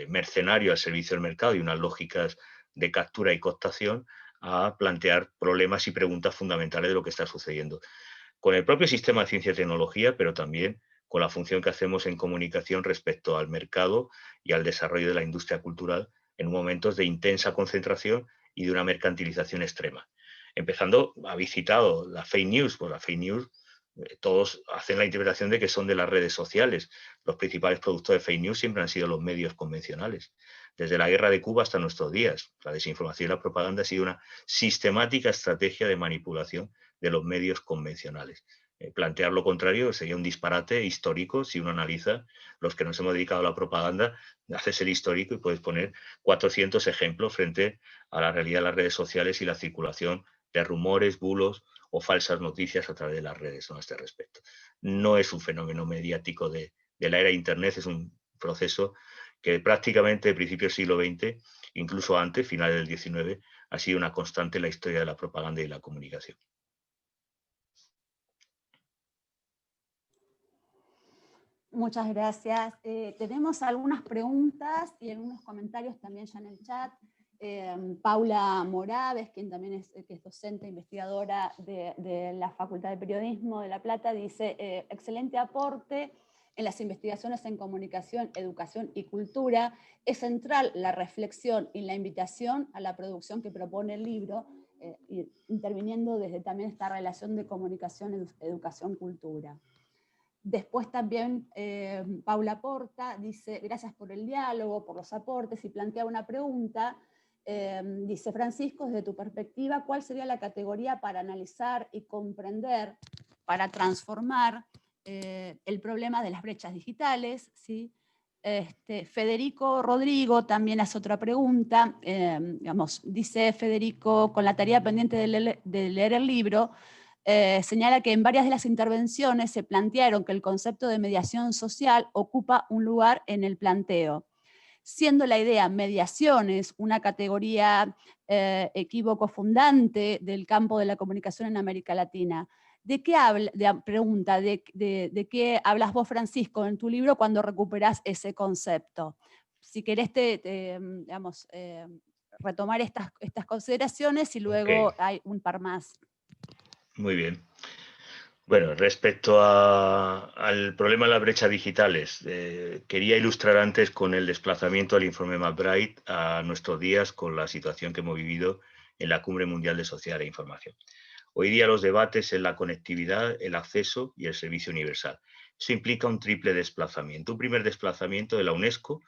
mercenario al servicio del mercado y unas lógicas de captura y cooptación, a plantear problemas y preguntas fundamentales de lo que está sucediendo con el propio sistema de ciencia y tecnología, pero también con la función que hacemos en comunicación respecto al mercado y al desarrollo de la industria cultural en momentos de intensa concentración y de una mercantilización extrema. Empezando, habéis citado la fake news, pues la fake news, todos hacen la interpretación de que son de las redes sociales. Los principales productos de fake news siempre han sido los medios convencionales. Desde la guerra de Cuba hasta nuestros días, la desinformación y la propaganda ha sido una sistemática estrategia de manipulación de los medios convencionales. Plantear lo contrario sería un disparate histórico si uno analiza los que nos hemos dedicado a la propaganda, haces el histórico y puedes poner 400 ejemplos frente a la realidad de las redes sociales y la circulación de rumores, bulos o falsas noticias a través de las redes, ¿no?, a este respecto. No es un fenómeno mediático de la era de Internet, es un proceso que prácticamente de principios del siglo XX, incluso antes, finales del XIX, ha sido una constante en la historia de la propaganda y la comunicación. Muchas gracias. Tenemos algunas preguntas y algunos comentarios también ya en el chat. Paula Moraves, quien también que es docente e investigadora de la Facultad de Periodismo de La Plata, dice, excelente aporte en las investigaciones en comunicación, educación y cultura. Es central la reflexión y la invitación a la producción que propone el libro, interviniendo desde también esta relación de comunicación, educación, cultura. Después también Paula Porta dice, gracias por el diálogo, por los aportes, y plantea una pregunta. Dice, Francisco, desde tu perspectiva, ¿cuál sería la categoría para analizar y comprender, para transformar el problema de las brechas digitales, ¿sí? Federico Rodrigo también hace otra pregunta. Dice Federico, con la tarea pendiente de leer el libro, señala que en varias de las intervenciones se plantearon que el concepto de mediación social ocupa un lugar en el planteo, siendo la idea mediaciones una categoría equívoco fundante del campo de la comunicación en América Latina. ¿De qué qué hablas vos, Francisco, en tu libro cuando recuperás ese concepto? Si querés retomar estas consideraciones y luego hay un par más. Muy bien. Bueno, respecto al problema de las brechas digitales, quería ilustrar antes con el desplazamiento del informe McBride a nuestros días con la situación que hemos vivido en la Cumbre Mundial de Sociedad e Información. Hoy día los debates en la conectividad, el acceso y el servicio universal. Eso implica un triple desplazamiento. Un primer desplazamiento de la UNESCO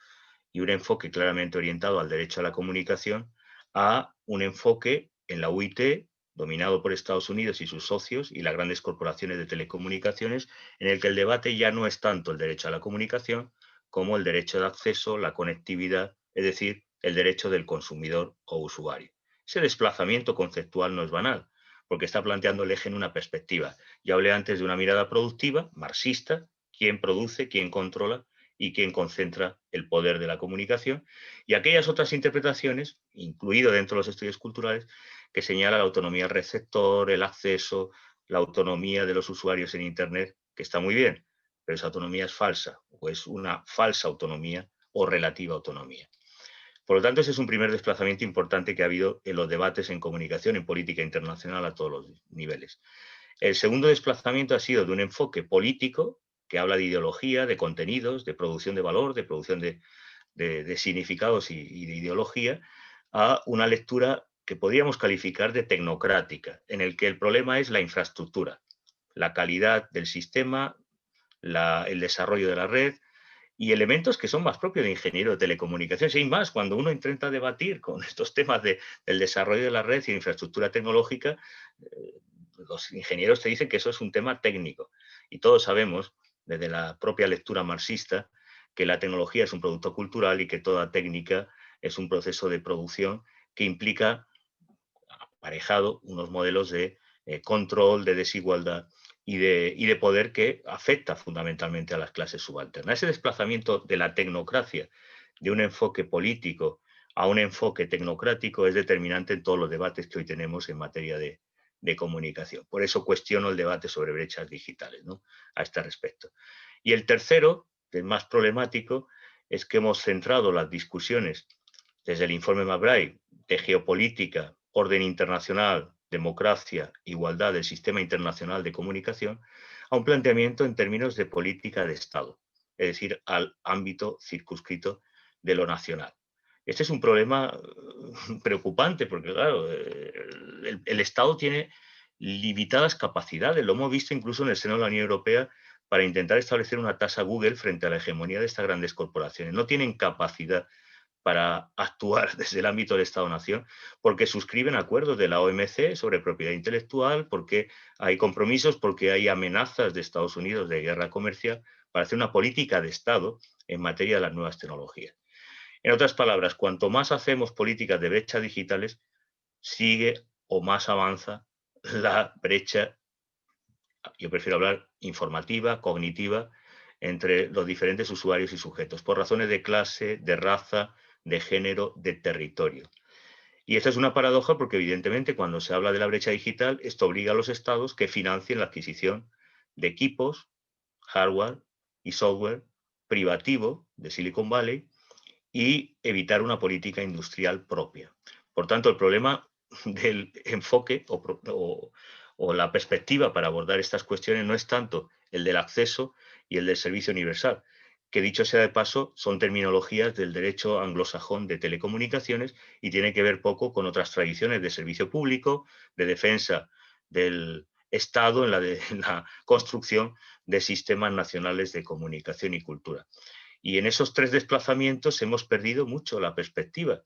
y un enfoque claramente orientado al derecho a la comunicación, a un enfoque en la UIT, dominado por Estados Unidos y sus socios y las grandes corporaciones de telecomunicaciones, en el que el debate ya no es tanto el derecho a la comunicación como el derecho de acceso, la conectividad, es decir, el derecho del consumidor o usuario. Ese desplazamiento conceptual no es banal, porque está planteando el eje en una perspectiva. Ya hablé antes de una mirada productiva, marxista, quién produce, quién controla y quién concentra el poder de la comunicación, y aquellas otras interpretaciones, incluido dentro de los estudios culturales, que señala la autonomía del receptor, el acceso, la autonomía de los usuarios en Internet, que está muy bien, pero esa autonomía es falsa, o es una falsa autonomía o relativa autonomía. Por lo tanto, ese es un primer desplazamiento importante que ha habido en los debates en comunicación, en política internacional a todos los niveles. El segundo desplazamiento ha sido de un enfoque político que habla de ideología, de contenidos, de producción de valor, de producción de significados y de ideología, a una lectura que podríamos calificar de tecnocrática, en el que el problema es la infraestructura, la calidad del sistema, el desarrollo de la red, y elementos que son más propios de ingeniero de telecomunicaciones. Y más, cuando uno intenta debatir con estos temas del desarrollo de la red y de infraestructura tecnológica, los ingenieros te dicen que eso es un tema técnico. Y todos sabemos, desde la propia lectura marxista, que la tecnología es un producto cultural y que toda técnica es un proceso de producción que implica aparejado unos modelos de control, de desigualdad y de poder que afecta fundamentalmente a las clases subalternas. Ese desplazamiento de la tecnocracia, de un enfoque político a un enfoque tecnocrático, es determinante en todos los debates que hoy tenemos en materia de comunicación. Por eso cuestiono el debate sobre brechas digitales, ¿no?, a este respecto. Y el tercero, que es más problemático, es que hemos centrado las discusiones desde el informe McBride de geopolítica, orden internacional, democracia, igualdad del sistema internacional de comunicación, a un planteamiento en términos de política de Estado, es decir, al ámbito circunscrito de lo nacional. Este es un problema preocupante porque, claro, el Estado tiene limitadas capacidades. Lo hemos visto incluso en el seno de la Unión Europea para intentar establecer una tasa Google frente a la hegemonía de estas grandes corporaciones. No tienen capacidad para actuar desde el ámbito del Estado-Nación, porque suscriben acuerdos de la OMC sobre propiedad intelectual, porque hay compromisos, porque hay amenazas de Estados Unidos de guerra comercial para hacer una política de Estado en materia de las nuevas tecnologías. En otras palabras, cuanto más hacemos políticas de brechas digitales, sigue o más avanza la brecha, yo prefiero hablar informativa, cognitiva, entre los diferentes usuarios y sujetos, por razones de clase, de raza, de género, de territorio. Y esta es una paradoja porque, evidentemente, cuando se habla de la brecha digital, esto obliga a los estados que financien la adquisición de equipos, hardware y software privativo de Silicon Valley y evitar una política industrial propia. Por tanto, el problema del enfoque o la perspectiva para abordar estas cuestiones no es tanto el del acceso y el del servicio universal, que dicho sea de paso, son terminologías del derecho anglosajón de telecomunicaciones y tiene que ver poco con otras tradiciones de servicio público, de defensa del Estado en la construcción de sistemas nacionales de comunicación y cultura. Y en esos tres desplazamientos hemos perdido mucho la perspectiva.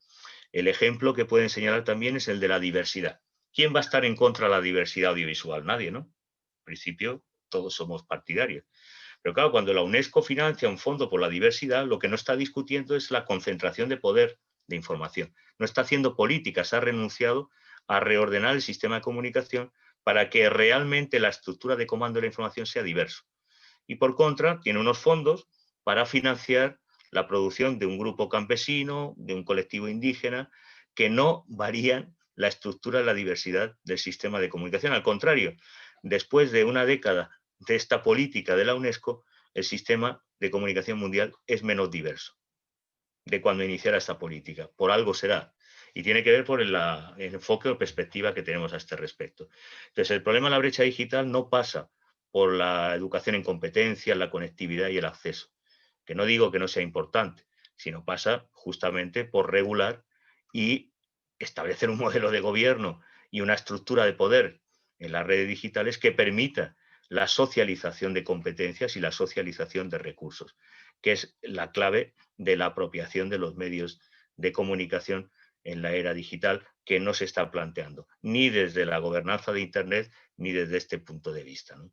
El ejemplo que pueden señalar también es el de la diversidad. ¿Quién va a estar en contra de la diversidad audiovisual? Nadie, ¿no? En principio, todos somos partidarios. Pero claro, cuando la UNESCO financia un fondo por la diversidad, lo que no está discutiendo es la concentración de poder de información. No está haciendo políticas, ha renunciado a reordenar el sistema de comunicación para que realmente la estructura de comando de la información sea diverso. Y por contra, tiene unos fondos para financiar la producción de un grupo campesino, de un colectivo indígena, que no varían la estructura de la diversidad del sistema de comunicación. Al contrario, después de una década de esta política de la UNESCO, el sistema de comunicación mundial es menos diverso de cuando iniciara esta política. Por algo será. Y tiene que ver por el enfoque o perspectiva que tenemos a este respecto. Entonces, el problema de la brecha digital no pasa por la educación en competencias, la conectividad y el acceso, que no digo que no sea importante, sino pasa justamente por regular y establecer un modelo de gobierno y una estructura de poder en las redes digitales que permita la socialización de competencias y la socialización de recursos, que es la clave de la apropiación de los medios de comunicación en la era digital, que no se está planteando, ni desde la gobernanza de Internet, ni desde este punto de vista, ¿no?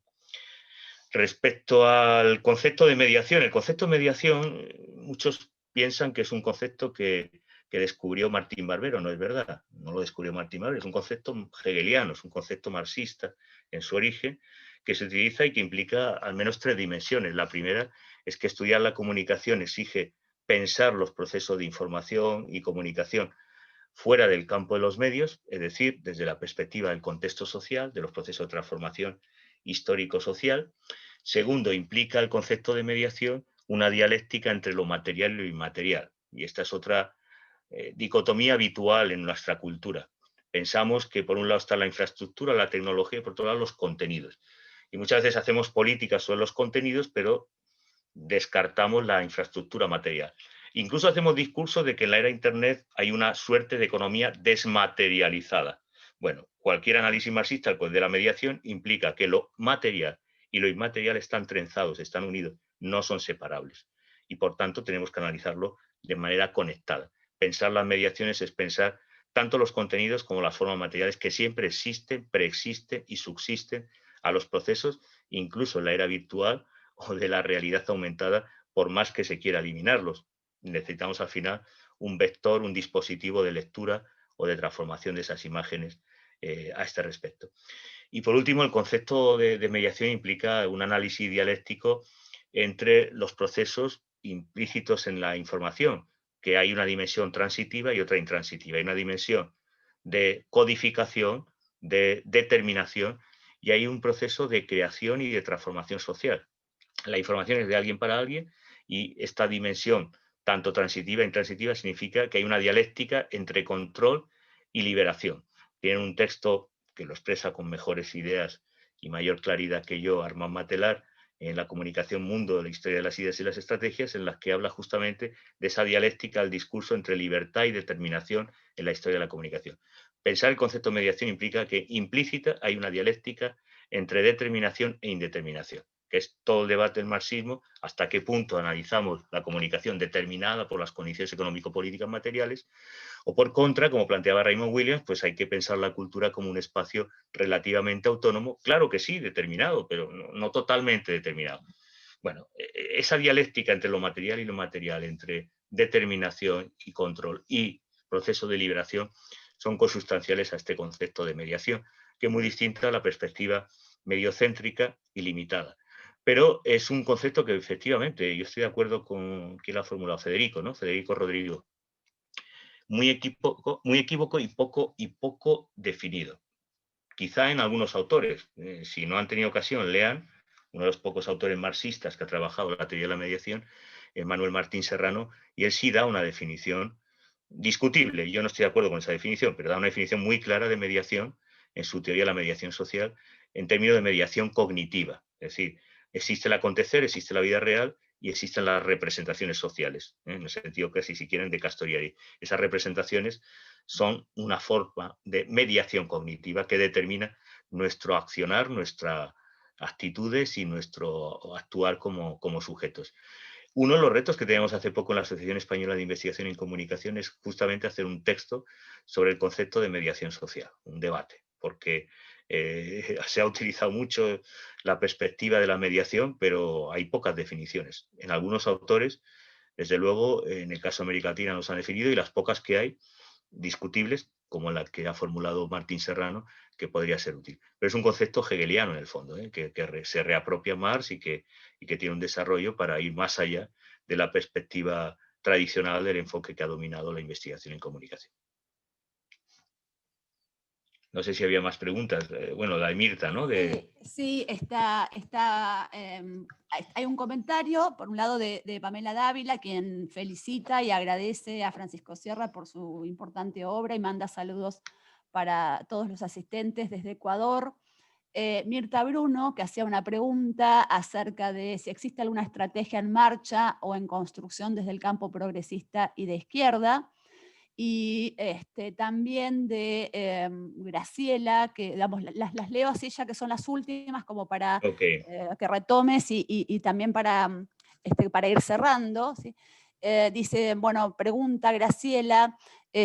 Respecto al concepto de mediación, el concepto de mediación, muchos piensan que es un concepto que descubrió Martín Barbero. No es verdad, no lo descubrió Martín Barbero, es un concepto hegeliano, es un concepto marxista en su origen, que se utiliza y que implica al menos 3 dimensiones. La primera es que estudiar la comunicación exige pensar los procesos de información y comunicación fuera del campo de los medios, es decir, desde la perspectiva del contexto social, de los procesos de transformación histórico-social. Segundo, implica el concepto de mediación una dialéctica entre lo material y lo inmaterial. Y esta es otra dicotomía habitual en nuestra cultura. Pensamos que por un lado está la infraestructura, la tecnología, y por otro lado los contenidos. Y muchas veces hacemos políticas sobre los contenidos, pero descartamos la infraestructura material. Incluso hacemos discursos de que en la era Internet hay una suerte de economía desmaterializada. Bueno, cualquier análisis marxista de la mediación implica que lo material y lo inmaterial están trenzados, están unidos, no son separables. Y por tanto tenemos que analizarlo de manera conectada. Pensar las mediaciones es pensar tanto los contenidos como las formas materiales que siempre existen, preexisten y subsisten a los procesos, incluso en la era virtual o de la realidad aumentada, por más que se quiera eliminarlos. Necesitamos al final un vector, un dispositivo de lectura o de transformación de esas imágenes a este respecto. Y por último, el concepto de mediación implica un análisis dialéctico entre los procesos implícitos en la información, que hay una dimensión transitiva y otra intransitiva. Hay una dimensión de codificación, de determinación, y hay un proceso de creación y de transformación social. La información es de alguien para alguien, y esta dimensión, tanto transitiva e intransitiva, significa que hay una dialéctica entre control y liberación. Tiene un texto que lo expresa con mejores ideas y mayor claridad que yo, Armand Matelar, en La comunicación mundo, la historia de las ideas y las estrategias, en las que habla justamente de esa dialéctica del discurso entre libertad y determinación en la historia de la comunicación. Pensar el concepto de mediación implica que implícita hay una dialéctica entre determinación e indeterminación, que es todo el debate del marxismo, hasta qué punto analizamos la comunicación determinada por las condiciones económico-políticas materiales, o por contra, como planteaba Raymond Williams, pues hay que pensar la cultura como un espacio relativamente autónomo, claro que sí, determinado, pero no totalmente determinado. Bueno, esa dialéctica entre lo material y lo inmaterial, entre determinación y control y proceso de liberación, son consustanciales a este concepto de mediación, que es muy distinta a la perspectiva mediocéntrica y limitada. Pero es un concepto que efectivamente, yo estoy de acuerdo con quien lo ha formulado, Federico, ¿no? Federico Rodrigo. Muy equívoco y poco definido. Quizá en algunos autores, si no han tenido ocasión, lean uno de los pocos autores marxistas que ha trabajado la teoría de la mediación, Manuel Martín Serrano, y él sí da una definición discutible. Yo no estoy de acuerdo con esa definición, pero da una definición muy clara de mediación en su teoría de la mediación social, en términos de mediación cognitiva. Es decir, existe el acontecer, existe la vida real y existen las representaciones sociales, en el sentido casi, si quieren, de Castoriadis. Esas representaciones son una forma de mediación cognitiva que determina nuestro accionar, nuestras actitudes y nuestro actuar como sujetos. Uno de los retos que teníamos hace poco en la Asociación Española de Investigación en Comunicación es justamente hacer un texto sobre el concepto de mediación social, un debate, porque Se ha utilizado mucho la perspectiva de la mediación, pero hay pocas definiciones. En algunos autores, desde luego, en el caso de América Latina nos han definido, y las pocas que hay, discutibles, como la que ha formulado Martín Serrano, que podría ser útil. Pero es un concepto hegeliano en el fondo, que se reapropia Marx y que tiene un desarrollo para ir más allá de la perspectiva tradicional del enfoque que ha dominado la investigación en comunicación. No sé si había más preguntas. Bueno, la de Mirta, ¿no? Sí, hay un comentario, por un lado, de Pamela Dávila, quien felicita y agradece a Francisco Sierra por su importante obra y manda saludos para todos los asistentes desde Ecuador. Mirta Bruno, que hacía una pregunta acerca de si existe alguna estrategia en marcha o en construcción desde el campo progresista y de izquierda. Y también de Graciela, que digamos, las leo así ya que son las últimas, como para que retomes y también para ir cerrando, ¿sí? Dice, bueno, pregunta Graciela,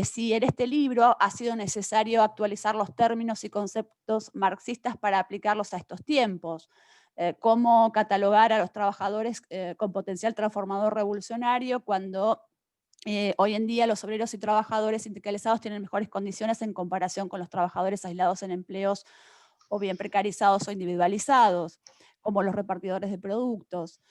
si en este libro ha sido necesario actualizar los términos y conceptos marxistas para aplicarlos a estos tiempos. ¿Cómo catalogar a los trabajadores con potencial transformador revolucionario cuando hoy en día los obreros y trabajadores sindicalizados tienen mejores condiciones en comparación con los trabajadores aislados en empleos o bien precarizados o individualizados, como los repartidores de productos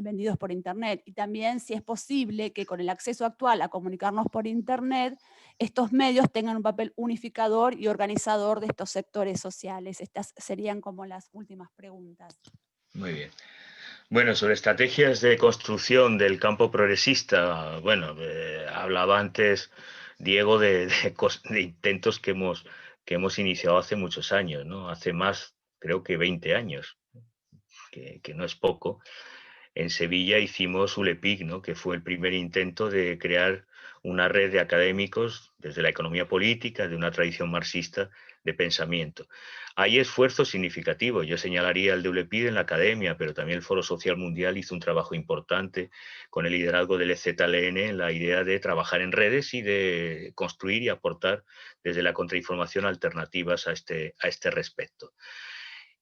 vendidos por Internet? Y también si es posible que con el acceso actual a comunicarnos por Internet, estos medios tengan un papel unificador y organizador de estos sectores sociales. Estas serían como las últimas preguntas. Muy bien. Bueno, sobre estrategias de construcción del campo progresista, bueno, hablaba antes Diego de intentos que hemos iniciado hace muchos años, ¿no? Hace más, creo que 20 años, que no es poco. En Sevilla hicimos ULEPIC, ¿no? Que fue el primer intento de crear una red de académicos desde la economía política, de una tradición marxista de pensamiento. Hay esfuerzos significativos. Yo señalaría el de ULEPIC en la academia, pero también el Foro Social Mundial hizo un trabajo importante con el liderazgo del EZLN en la idea de trabajar en redes y de construir y aportar desde la contrainformación alternativas a este respecto.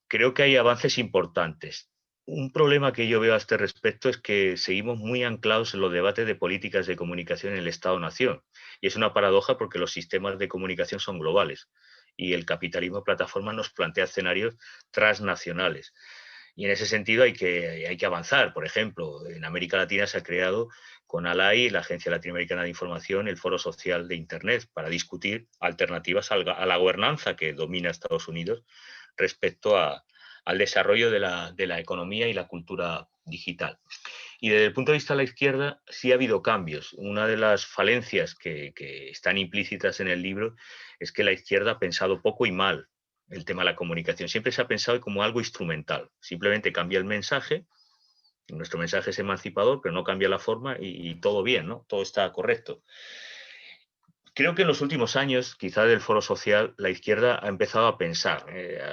Creo que hay avances importantes. Un problema que yo veo a este respecto es que seguimos muy anclados en los debates de políticas de comunicación en el Estado-Nación. Y es una paradoja porque los sistemas de comunicación son globales y el capitalismo plataforma nos plantea escenarios transnacionales. Y en ese sentido hay que avanzar. Por ejemplo, en América Latina se ha creado con ALAI, la Agencia Latinoamericana de Información, el Foro Social de Internet, para discutir alternativas a la gobernanza que domina Estados Unidos respecto al desarrollo de la economía y la cultura digital. Y desde el punto de vista de la izquierda sí ha habido cambios. Una de las falencias que están implícitas en el libro es que la izquierda ha pensado poco y mal el tema de la comunicación. Siempre se ha pensado como algo instrumental. Simplemente cambia el mensaje, nuestro mensaje es emancipador, pero no cambia la forma y todo bien, ¿no? Todo está correcto. Creo que en los últimos años, quizá del Foro Social, la izquierda ha empezado a pensar.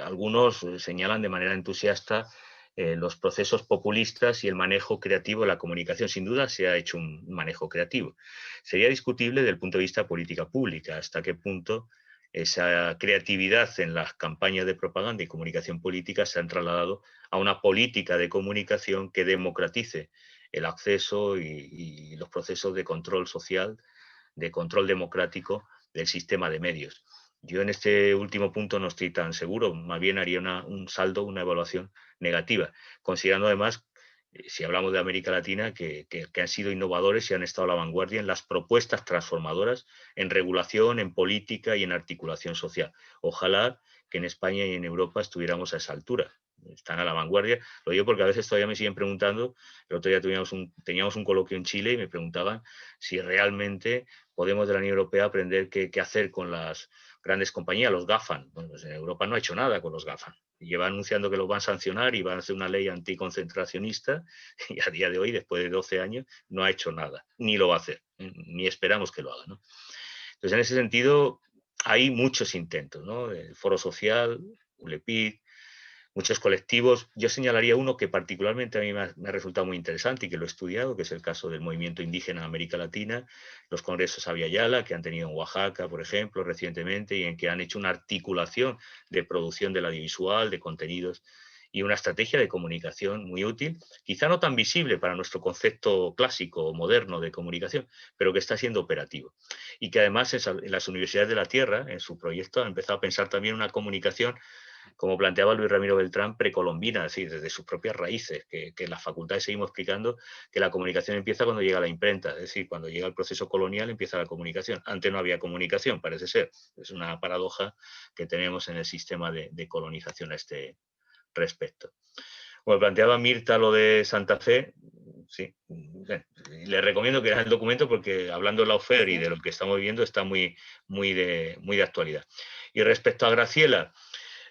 Algunos señalan de manera entusiasta los procesos populistas y el manejo creativo de la comunicación. Sin duda se ha hecho un manejo creativo. Sería discutible desde el punto de vista de política pública hasta qué punto esa creatividad en las campañas de propaganda y comunicación política se han trasladado a una política de comunicación que democratice el acceso y los procesos de control social, de control democrático del sistema de medios. Yo en este último punto no estoy tan seguro, más bien haría un saldo, una evaluación negativa, considerando además, si hablamos de América Latina, que han sido innovadores y han estado a la vanguardia en las propuestas transformadoras en regulación, en política y en articulación social. Ojalá que en España y en Europa estuviéramos a esa altura. Están a la vanguardia. Lo digo porque a veces todavía me siguen preguntando. El otro día teníamos un coloquio en Chile y me preguntaban si realmente podemos de la Unión Europea aprender qué hacer con las grandes compañías, los GAFAM. Bueno, pues en Europa no ha hecho nada con los GAFAM. Lleva anunciando que los van a sancionar y van a hacer una ley anticoncentracionista y a día de hoy, después de 12 años, no ha hecho nada, ni lo va a hacer, ni esperamos que lo haga, ¿no? Entonces, en ese sentido, hay muchos intentos, ¿no? El Foro Social, ULEPIC, muchos colectivos. Yo señalaría uno que particularmente a mí me ha resultado muy interesante y que lo he estudiado, que es el caso del movimiento indígena en América Latina, los congresos Avia Yala, que han tenido en Oaxaca, por ejemplo, recientemente, y en que han hecho una articulación de producción del audiovisual, de contenidos, y una estrategia de comunicación muy útil, quizá no tan visible para nuestro concepto clásico o moderno de comunicación, pero que está siendo operativo. Y que además en las universidades de la Tierra, en su proyecto, ha empezado a pensar también una comunicación, como planteaba Luis Ramiro Beltrán, precolombina, es decir, desde sus propias raíces, que en las facultades seguimos explicando que la comunicación empieza cuando llega la imprenta, es decir, cuando llega el proceso colonial empieza la comunicación. Antes no había comunicación, parece ser. Es una paradoja que tenemos en el sistema de colonización a este respecto. Bueno, planteaba Mirta lo de Santa Fe, sí, le recomiendo que vean el documento porque hablando de la UFER y de lo que estamos viviendo está muy de actualidad. Y respecto a Graciela,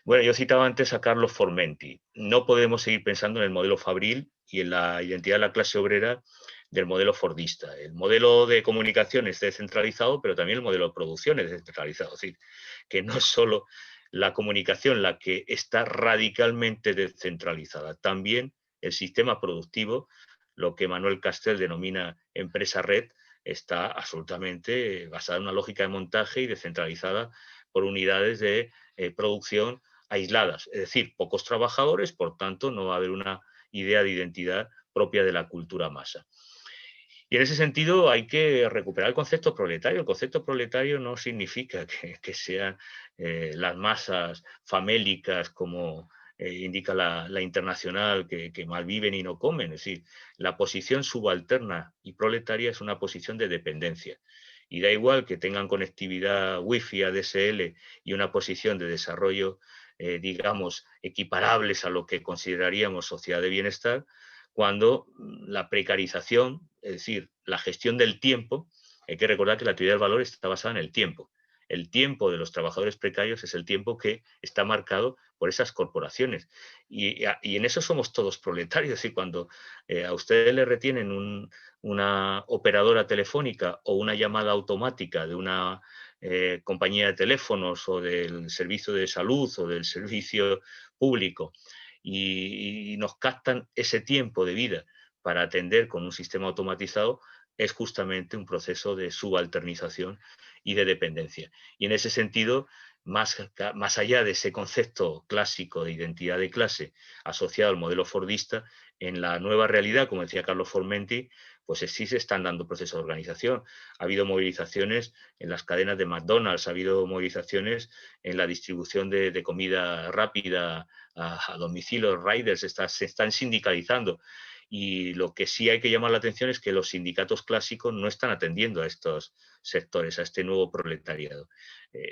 bueno, yo citaba antes a Carlos Formenti. No podemos seguir pensando en el modelo fabril y en la identidad de la clase obrera del modelo fordista. El modelo de comunicación es descentralizado, pero también el modelo de producción es descentralizado. Es decir, que no es solo la comunicación la que está radicalmente descentralizada, también el sistema productivo, lo que Manuel Castel denomina empresa red, está absolutamente basada en una lógica de montaje y descentralizada por unidades de producción aisladas, es decir, pocos trabajadores, por tanto no va a haber una idea de identidad propia de la cultura masa. Y en ese sentido hay que recuperar el concepto proletario. El concepto proletario no significa que sean las masas famélicas como indica la internacional, que malviven y no comen. Es decir, la posición subalterna y proletaria es una posición de dependencia. Y da igual que tengan conectividad wifi, ADSL y una posición de desarrollo, digamos, equiparables a lo que consideraríamos sociedad de bienestar, cuando la precarización, es decir, la gestión del tiempo, hay que recordar que la teoría del valor está basada en el tiempo. El tiempo de los trabajadores precarios es el tiempo que está marcado por esas corporaciones. Y en eso somos todos proletarios. Y cuando a ustedes le retienen una operadora telefónica o una llamada automática de una compañía de teléfonos o del servicio de salud o del servicio público, y nos captan ese tiempo de vida para atender con un sistema automatizado, es justamente un proceso de subalternización y de dependencia. Y en ese sentido, más allá de ese concepto clásico de identidad de clase asociado al modelo fordista, en la nueva realidad, como decía Carlos Formenti, pues sí se están dando procesos de organización. Ha habido movilizaciones en las cadenas de McDonald's, ha habido movilizaciones en la distribución de comida rápida a domicilio, riders, se están sindicalizando. Y lo que sí hay que llamar la atención es que los sindicatos clásicos no están atendiendo a estos sectores, a este nuevo proletariado.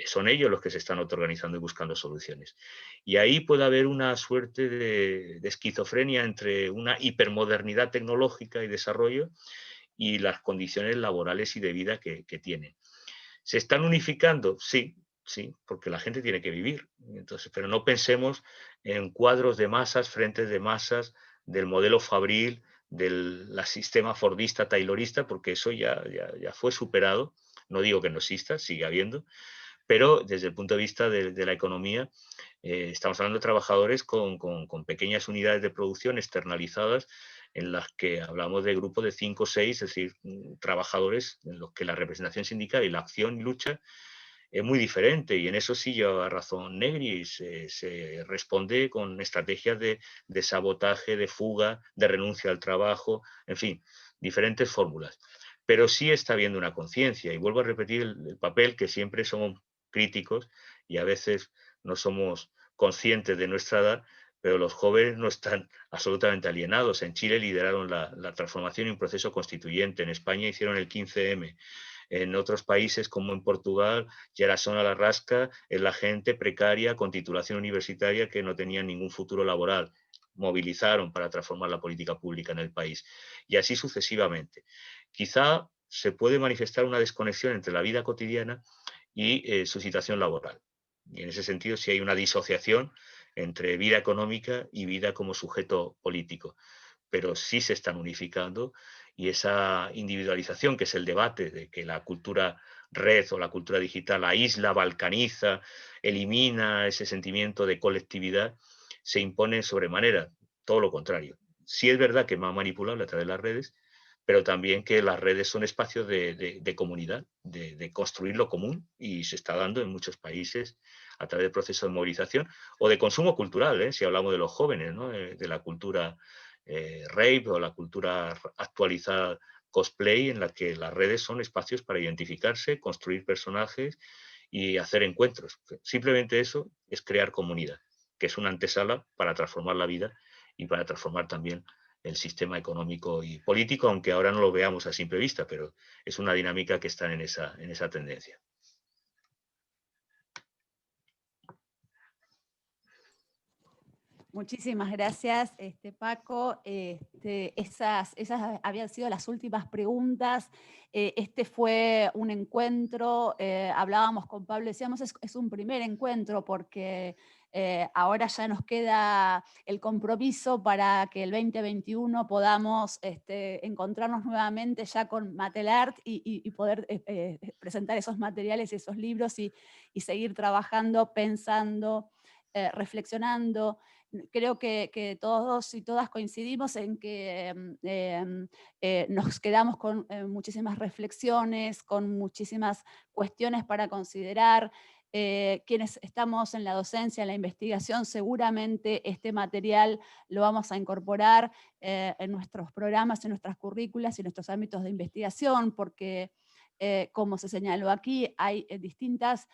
Son ellos los que se están autoorganizando y buscando soluciones. Y ahí puede haber una suerte de esquizofrenia entre una hipermodernidad tecnológica y desarrollo y las condiciones laborales y de vida que tienen. ¿Se están unificando? Sí, porque la gente tiene que vivir. Entonces, pero no pensemos en cuadros de masas, frentes de masas, del modelo fabril, del sistema fordista, taylorista, porque eso ya fue superado. No digo que no exista, sigue habiendo, pero desde el punto de vista de la economía, estamos hablando de trabajadores con pequeñas unidades de producción externalizadas, en las que hablamos de grupos de 5 o 6, es decir, trabajadores en los que la representación sindical y la acción y lucha es muy diferente, y en eso sí lleva razón Negri, se responde con estrategias de sabotaje, de fuga, de renuncia al trabajo, en fin, diferentes fórmulas. Pero sí está habiendo una conciencia, y vuelvo a repetir el papel que siempre somos críticos y a veces no somos conscientes de nuestra edad, pero los jóvenes no están absolutamente alienados. En Chile lideraron la transformación y un proceso constituyente, en España hicieron el 15M, en otros países como en Portugal, Gerasón Alarrasca es la gente precaria con titulación universitaria que no tenía ningún futuro laboral. Movilizaron para transformar la política pública en el país. Y así sucesivamente. Quizá se puede manifestar una desconexión entre la vida cotidiana y su situación laboral. Y en ese sentido sí hay una disociación entre vida económica y vida como sujeto político. Pero sí se están unificando, y esa individualización, que es el debate de que la cultura red o la cultura digital aísla, balcaniza, elimina ese sentimiento de colectividad, se imponen sobremanera, todo lo contrario. Sí es verdad que es más manipulable a través de las redes, pero también que las redes son espacios de comunidad, de construir lo común, y se está dando en muchos países a través de procesos de movilización o de consumo cultural, si hablamos de los jóvenes, ¿no? De la cultura rave o la cultura actualizada cosplay, en la que las redes son espacios para identificarse, construir personajes y hacer encuentros. Simplemente eso es crear comunidad, que es una antesala para transformar la vida y para transformar también el sistema económico y político, aunque ahora no lo veamos a simple vista, pero es una dinámica que está en esa tendencia. Muchísimas gracias, Paco. Esas habían sido las últimas preguntas. Este fue un encuentro, hablábamos con Pablo, decíamos es un primer encuentro porque ahora ya nos queda el compromiso para que el 2021 podamos encontrarnos nuevamente ya con Matelart y poder presentar esos materiales y esos libros y seguir trabajando, pensando, reflexionando. Creo que todos y todas coincidimos en que nos quedamos con muchísimas reflexiones, con muchísimas cuestiones para considerar. Quienes estamos en la docencia, en la investigación, seguramente este material lo vamos a incorporar en nuestros programas, en nuestras currículas y en nuestros ámbitos de investigación, porque como se señaló aquí, hay distintas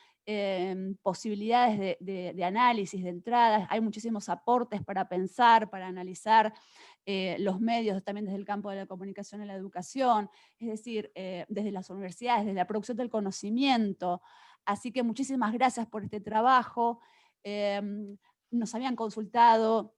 posibilidades de análisis, de entradas, hay muchísimos aportes para pensar, para analizar los medios, también desde el campo de la comunicación y la educación, es decir, desde las universidades, desde la producción del conocimiento. Así que muchísimas gracias por este trabajo. Nos habían consultado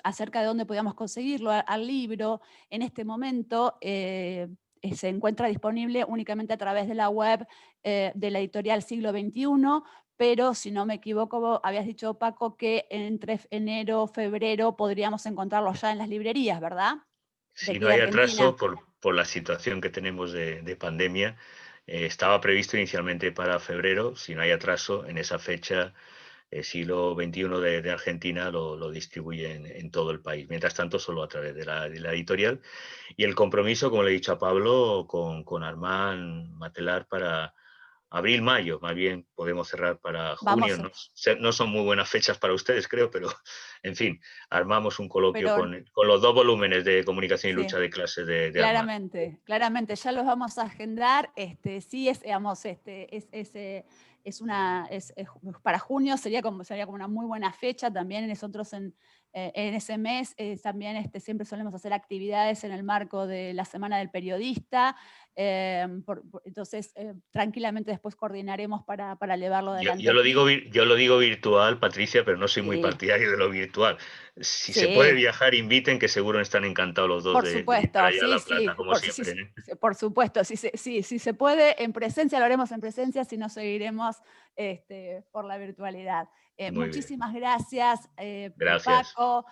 acerca de dónde podíamos conseguirlo al libro. En este momento se encuentra disponible únicamente a través de la web de la editorial Siglo XXI, pero si no me equivoco, habías dicho, Paco, que entre enero, febrero podríamos encontrarlo ya en las librerías, ¿verdad? Si no hay atraso por la situación que tenemos de pandemia, estaba previsto inicialmente para febrero. Si no hay atraso, en esa fecha Siglo XXI de Argentina lo distribuye en todo el país. Mientras tanto, solo a través de la editorial. Y el compromiso, como le he dicho a Pablo, con Armand Matelart para abril-mayo, más bien podemos cerrar para junio. No son muy buenas fechas para ustedes, creo, pero en fin, armamos un coloquio con los 2 volúmenes de Comunicación y Lucha de clases de claramente, Armand. Claramente, ya los vamos a agendar. Sí, para junio sería como una muy buena fecha. También nosotros en ese mes también siempre solemos hacer actividades en el marco de la Semana del Periodista. Entonces, tranquilamente después coordinaremos para llevarlo adelante. Yo lo digo virtual, Patricia, pero no soy muy partidario de lo virtual. Si se puede viajar, inviten, que seguro están encantados los dos por de supuesto, ir para allá a La Plata, como siempre. Por supuesto, si se puede en presencia, lo haremos en presencia, si no seguiremos por la virtualidad. Muchísimas gracias, Paco.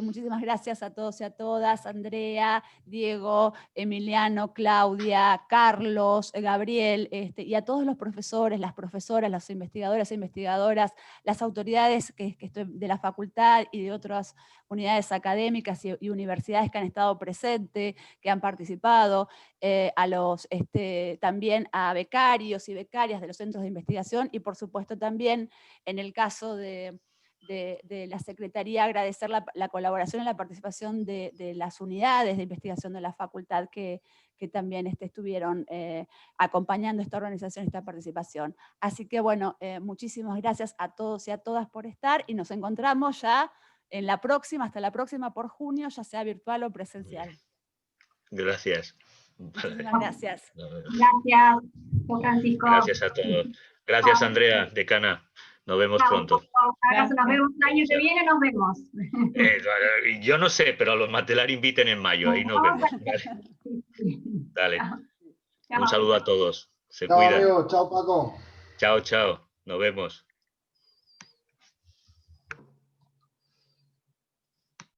Muchísimas gracias a todos y a todas, Andrea, Diego, Emiliano, Claudia, Carlos, Gabriel, y a todos los profesores, las profesoras, las investigadoras e investigadoras, las autoridades de la facultad y de otras unidades académicas y universidades que han estado presentes, que han participado, también a becarios y becarias de los centros de investigación, y por supuesto también en el caso de la Secretaría, agradecer la colaboración y la participación de las unidades de investigación de la facultad que también estuvieron acompañando esta organización, esta participación. Así que bueno, muchísimas gracias a todos y a todas por estar, y nos encontramos ya en la próxima, hasta la próxima por junio, ya sea virtual o presencial. Gracias. Muchísimas gracias. Gracias, Francisco. Gracias a todos. Gracias, Andrea, decana. Nos vemos pronto. Nos vemos el año que viene, nos vemos. Yo no sé, pero a los Matelart inviten en mayo, ahí nos vemos. Dale. Un saludo a todos. Se cuidan. Chao, amigo. Chao, Paco. Chao. Nos vemos.